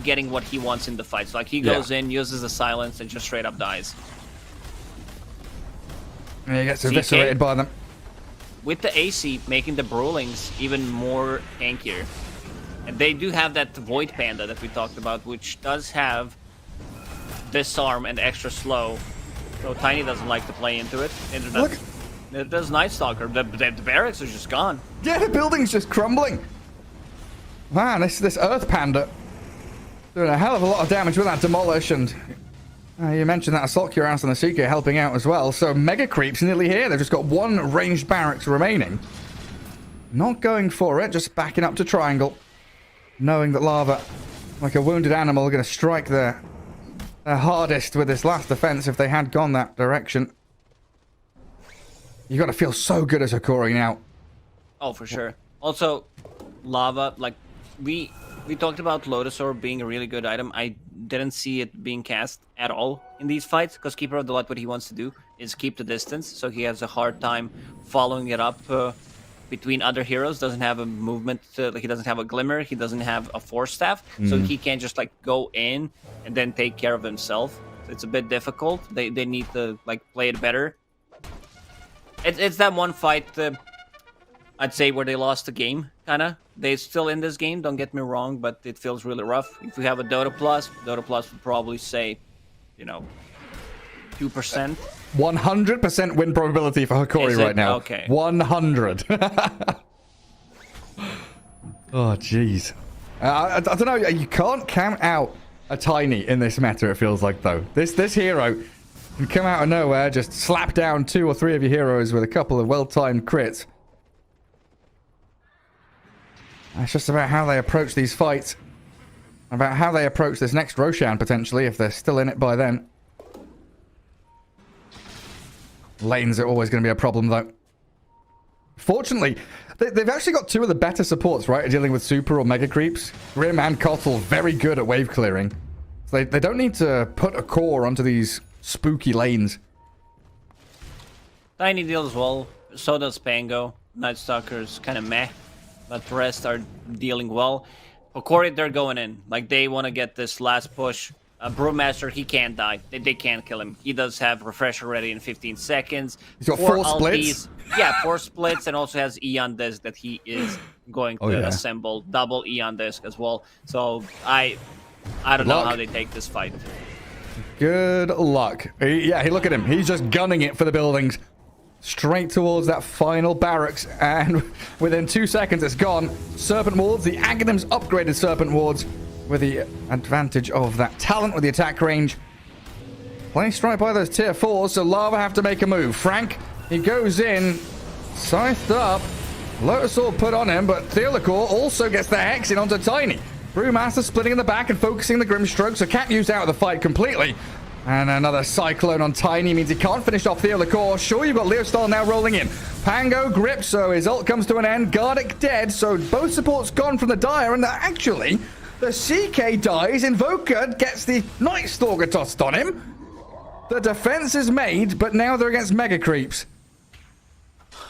getting what he wants in the fight. So like he goes in, uses the silence, and just straight up dies.
And he gets eviscerated by them.
With the AC, making the Brewlings even more tankier. And they do have that Void Panda that we talked about, which does have Disarm and extra slow. So Tiny doesn't like to play into it. And
Look!
It does Night Stalker. The barracks are just gone.
Yeah, the building's just crumbling. Man, this Earth Panda doing a hell of a lot of damage with that Demolish. And you mentioned that Assault Cuirass and the Seeker helping out as well. So Mega Creep's nearly here. They've just got one ranged barracks remaining. Not going for it, just backing up to Triangle. Knowing that Lava, like a wounded animal, are going to strike their hardest with this last defense if they had gone that direction. You got to feel so good as Hokori now.
Oh, for sure. Also, Lava, like, we talked about Lotus Orb being a really good item. I didn't see it being cast at all in these fights, because Keeper of the Light, what he wants to do is keep the distance, so he has a hard time following it up between other heroes. Doesn't have a movement, like he doesn't have a Glimmer, he doesn't have a Force Staff, so he can't just like go in and then take care of himself. So it's a bit difficult. They need to like play it better. It's that one fight, I'd say, where they lost the game, kinda. They're still in this game, don't get me wrong, but it feels really rough. If we have a Dota Plus would probably say, 2%.
100% win probability for Hokori right now.
Okay.
100. Oh, jeez. I don't know. You can't count out a Tiny in this meta, it feels like, though. This hero can come out of nowhere, just slap down 2 or 3 of your heroes with a couple of well-timed crits. It's just about how they approach these fights. About how they approach this next Roshan, potentially, if they're still in it by then. Lanes are always going to be a problem, though. Fortunately, they've actually got 2 of the better supports, right, dealing with super or mega creeps. Grim and Kotl, very good at wave clearing. So they don't need to put a core onto these spooky lanes.
Tiny deals well, so does Pango. Night Stalker's kind of meh, but the rest are dealing well. Hokori, they're going in. Like, they want to get this last push. Brewmaster, he can't die. They can't kill him. He does have Refresher ready in 15 seconds.
He's got 4 splits?
Yeah, 4 splits, and also has Eon Disc that he is going to assemble. Double Eon Disc as well. So, I don't know how they take this fight.
Good luck. Yeah, look at him. He's just gunning it for the buildings. Straight towards that final barracks, and within 2 seconds it's gone. Serpent Wards, the Aghanim's upgraded Serpent Wards, with the advantage of that talent with the attack range. Plenty strike by those tier 4s, so Lava have to make a move. Frank, he goes in, scythed up. Lotus Orb put on him, but Theolacor also gets the Hex in onto Tiny. Brewmaster splitting in the back and focusing the Grimstroke, so Katyu's out of the fight completely. And another Cyclone on Tiny means he can't finish off Theo Lacoste. Sure, you've got Leostal now rolling in. Pango grips, so his ult comes to an end. Gardic dead, so both supports gone from the Dire. And actually, the CK dies. Invoker gets the Night Stalker tossed on him. The defense is made, but now they're against Mega Creeps.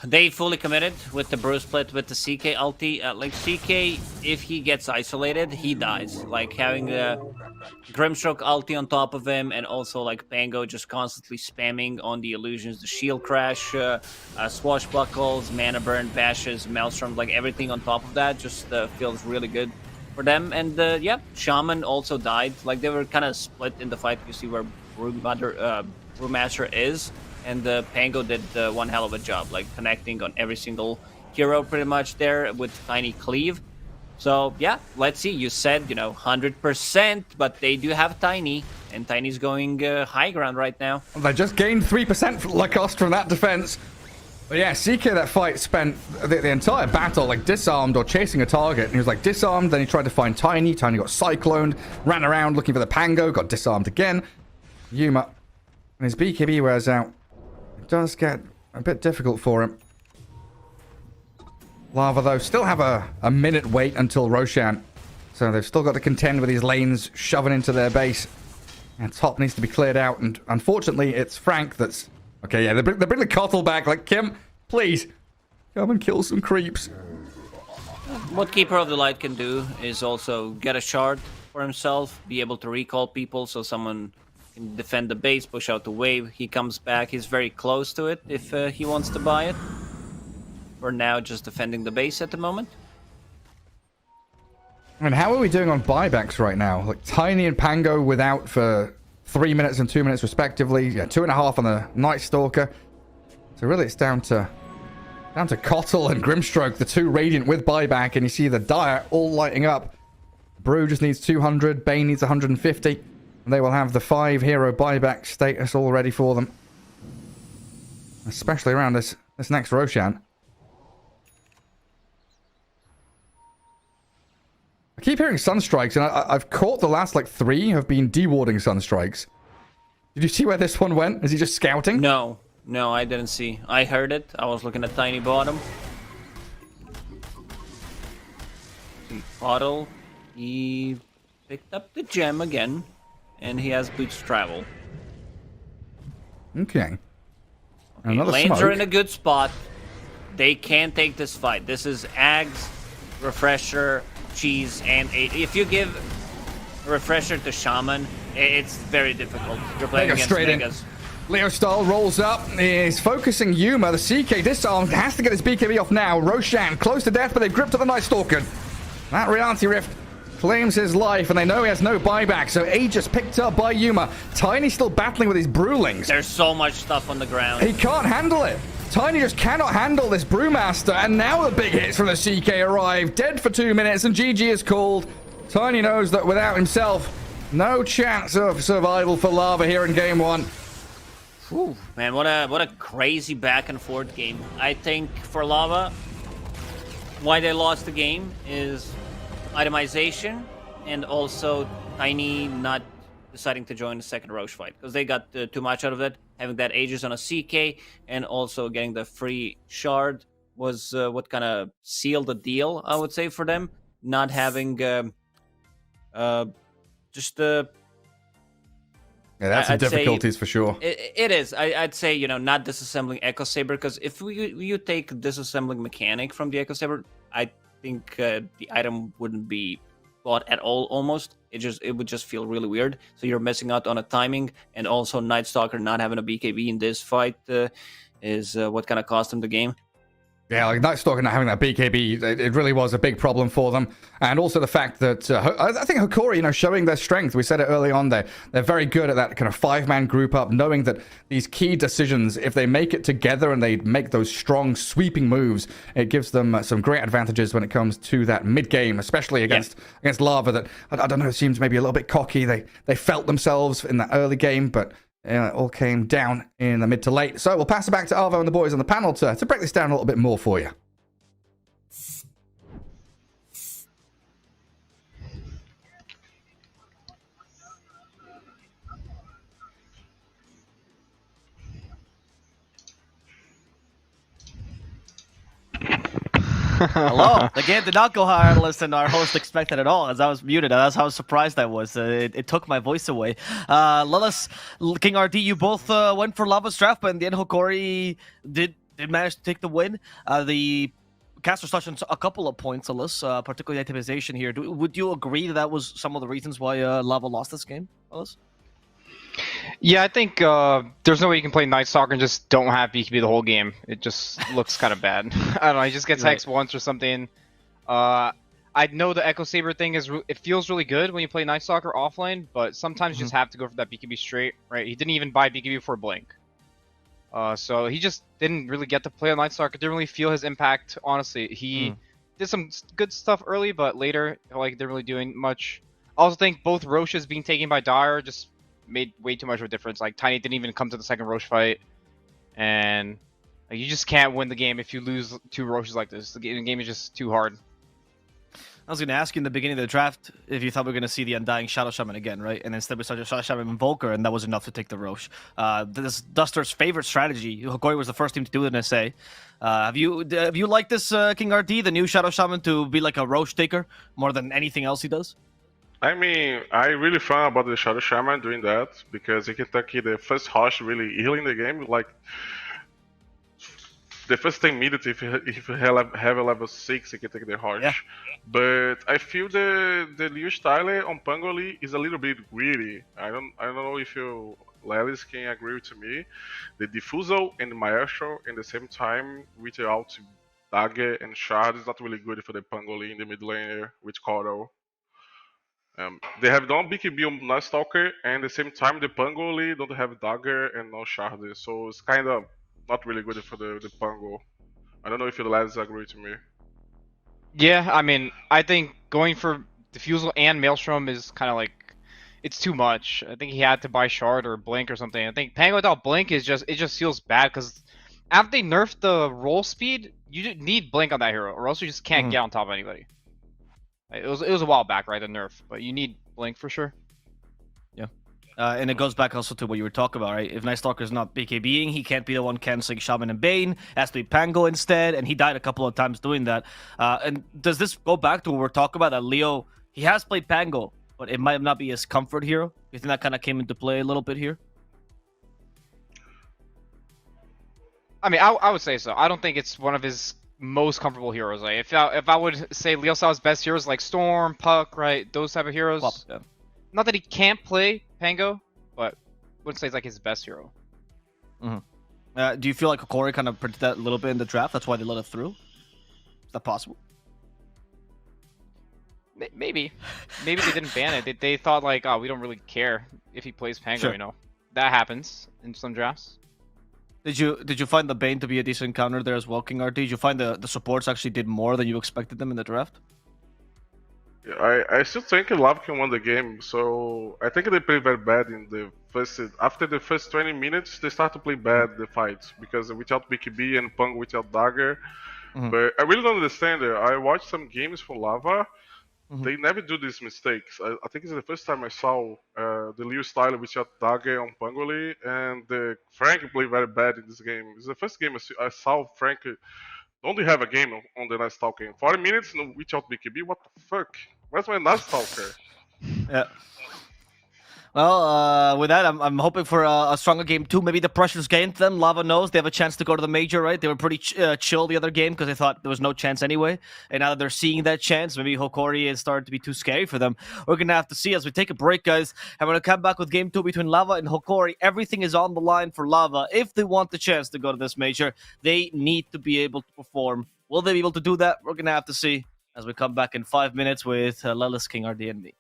They fully committed with the Brew split with the CK ulti. Like CK, if he gets isolated, he dies. Like having the Grimstroke ulti on top of him, and also like Pango just constantly spamming on the illusions, the shield crash, swashbuckles, mana burn, bashes, maelstrom, like everything on top of that just feels really good for them. And yeah, Shaman also died. Like they were kind of split in the fight. You see where Brewmaster is. And Pango did one hell of a job, like connecting on every single hero pretty much there with Tiny Cleave. So yeah, let's see. You said, 100%, but they do have Tiny, and Tiny's going high ground right now.
They just gained 3% Lacoste from that defense. But yeah, CK that fight spent the entire battle like disarmed or chasing a target. And he was like disarmed, then he tried to find Tiny. Tiny got cycloned, ran around looking for the Pango, got disarmed again. Yuma, and his BKB wears out. It does get a bit difficult for him. Lava, though, still have a minute wait until Roshan. So they've still got to contend with these lanes shoving into their base. And top needs to be cleared out. And unfortunately, it's Frank that's... Okay, yeah, they bring the Cottle back. Like, Kim, please, come and kill some creeps.
What Keeper of the Light can do is also get a shard for himself, be able to recall people so someone... can defend the base, push out the wave. He comes back. He's very close to it if he wants to buy it. For now, just defending the base at the moment.
I mean, how are we doing on buybacks right now? Like, Tiny and Pango without for 3 minutes and 2 minutes respectively. Yeah, 2.5 on the Night Stalker. So really, it's down to Cottle and Grimstroke, the two Radiant with buyback, and you see the Dire all lighting up. Brew just needs 200. Bane needs 150. They will have the 5 hero buyback status all ready for them. Especially around this next Roshan. I keep hearing Sunstrikes, and I've caught the last, 3 have been dewarding Sunstrikes. Did you see where this one went? Is he just scouting?
No, I didn't see. I heard it. I was looking at Tiny Bottom. Bottle. He picked up the gem again. And he has Boots Travel.
Okay. Another
lanes
smoke.
are in a good spot. They can take this fight. This is Ags, Refresher, Cheese, and if you give Refresher to Shaman, it's very difficult. You're playing against Megas.
Leostal rolls up. He's focusing Yuma. The CK disarmed. Has to get his BKB off now. Roshan close to death, but they've gripped up the Night Stalker. That Reality Rift claims his life, and they know he has no buyback, so Aegis picked up by Yuma. Tiny still battling with his Brewlings.
There's so much stuff on the ground.
He can't handle it. Tiny just cannot handle this Brewmaster, and now the big hits from the CK arrive. Dead for 2 minutes, and GG is called. Tiny knows that without himself, no chance of survival for Lava here in Game 1.
Whew, man, what a crazy back and forth game. I think for Lava, why they lost the game is itemization, and also Tiny not deciding to join the second Roche fight, because they got too much out of it. Having that Aegis on a CK, and also getting the free shard was what kind of sealed the deal, I would say, for them. Not having just
yeah, that's some difficulties for sure.
It is. I'd say, not disassembling Echo Saber, because if you take disassembling mechanic from the Echo Saber, I think the item wouldn't be bought at all. Almost, it would just feel really weird. So you're missing out on a timing, and also Night Stalker not having a BKB in this fight is what kind of cost him the game.
Yeah, like Night Stalker not having that BKB, it really was a big problem for them. And also the fact that, I think Hokori, showing their strength. We said it early on there. They're very good at that kind of 5-man group up, knowing that these key decisions, if they make it together and they make those strong sweeping moves, it gives them some great advantages when it comes to that mid-game, especially against Lava that, I don't know, seems maybe a little bit cocky. They felt themselves in that early game, but it all came down in the mid to late. So we'll pass it back to Arvo and the boys on the panel to break this down a little bit more for you.
Hello. The game did not go higher than our host expected at all, as I was muted. That's how surprised I was. It took my voice away. Lilith, King RD, you both went for Lava's draft, but in the end, Hokori did manage to take the win. The casters touched on a couple of points, Alyss, particularly itemization here. Would you agree that was some of the reasons why Lava lost this game, Alyss?
Yeah, I think there's no way you can play Night Stalker and just don't have BKB the whole game. It just looks kind of bad. I don't know, he just gets hexed once or something. I know the Echo Saber thing it feels really good when you play Night Stalker offlane, but sometimes you just have to go for that BKB straight, right? He didn't even buy BKB for a blink. So he just didn't really get to play on Night Stalker. Didn't really feel his impact, honestly. He did some good stuff early, but later, like, didn't really doing much. I also think both Roches being taken by Dire just made way too much of a difference. Like, Tiny didn't even come to the second Roche fight, and like, you just can't win the game if you lose 2 Roches like this. The game is just too hard.
I was going to ask you in the beginning of the draft if you thought we were going to see the Undying Shadow Shaman again, right? And instead we saw Shadow Shaman Invoker, and that was enough to take the Roche. This is Duster's favorite strategy. Hokori was the first team to do it in SA. Have you liked this King RD, the new Shadow Shaman, to be like a Roche taker more than anything else he does?
I mean, I really fun about the Shadow Shaman doing that because he can take the first Hosh really early in the game. Like, the first 10 minutes, if you have a level 6, you can take the Hosh.
Yeah.
But I feel the Liu style on Pangoli is a little bit greedy. I don't know if you Lelis can agree with me. The Diffusal and Maestro in the same time without Dagger and Shard is not really good for the Pangoli in the mid lane with Coral. They have no BKB on Night Stalker, and at the same time the Pangoli don't have Dagger and no Shard, so it's kind of not really good for the Pango. I don't know if you lads agree with me.
Yeah, I mean, I think going for Diffusal and Maelstrom is kind of like, it's too much. I think he had to buy Shard or Blink or something. I think Pango without Blink it just feels bad because after they nerfed the roll speed, you need Blink on that hero, or else you just can't get on top of anybody. It was a while back, right, the nerf, but you need Blink for sure.
Yeah. And it goes back also to what you were talking about, right? If Night Stalker's not BKBing, he can't be the one canceling Shaman and Bane. It has to be Pango instead, and he died a couple of times doing that. And does this go back to what we're talking about, that Leo, he has played Pango, but it might not be his comfort hero? You think that kind of came into play a little bit here?
I mean, I would say so. I don't think it's one of his most comfortable heroes. Like, if I would say Leo Sal's best heroes like Storm, Puck, right, those type of heroes.
Well, yeah.
Not that he can't play Pango, but wouldn't say it's like his best hero.
Do you feel like Hokori kind of predicted that a little bit in the draft? That's why they let it through? Is that possible?
Maybe they didn't ban it. They thought like, oh, we don't really care if he plays Pango.
Sure.
You know, that happens in some drafts.
Did you find the Bane to be a decent counter there as well, King RT? Did you find the supports actually did more than you expected them in the draft?
Yeah, I still think Love can win the game, so I think they play very bad in the first. After the first 20 minutes, they start to play bad the fights because without BKB and Punk without Dagger. But I really don't understand it. I watched some games for Lava. They never do these mistakes. I think it's the first time I saw the Liu style without Dagger on Pangoli, and Frank play very bad in this game. It's the first game I saw Frank only have a game on the Night Stalker. 40 minutes without BKB, what the fuck? Where's my Night Stalker?
Yeah. Well, with that, I'm hoping for a stronger game too. Maybe the pressure's gained them. Lava knows they have a chance to go to the major, right? They were pretty chill the other game because they thought there was no chance anyway. And now that they're seeing that chance, maybe Hokori is starting to be too scary for them. We're going to have to see as we take a break, guys. I'm going to come back with game 2 between Lava and Hokori. Everything is on the line for Lava. If they want the chance to go to this major, they need to be able to perform. Will they be able to do that? We're going to have to see as we come back in 5 minutes with Lelis, King RD, and me.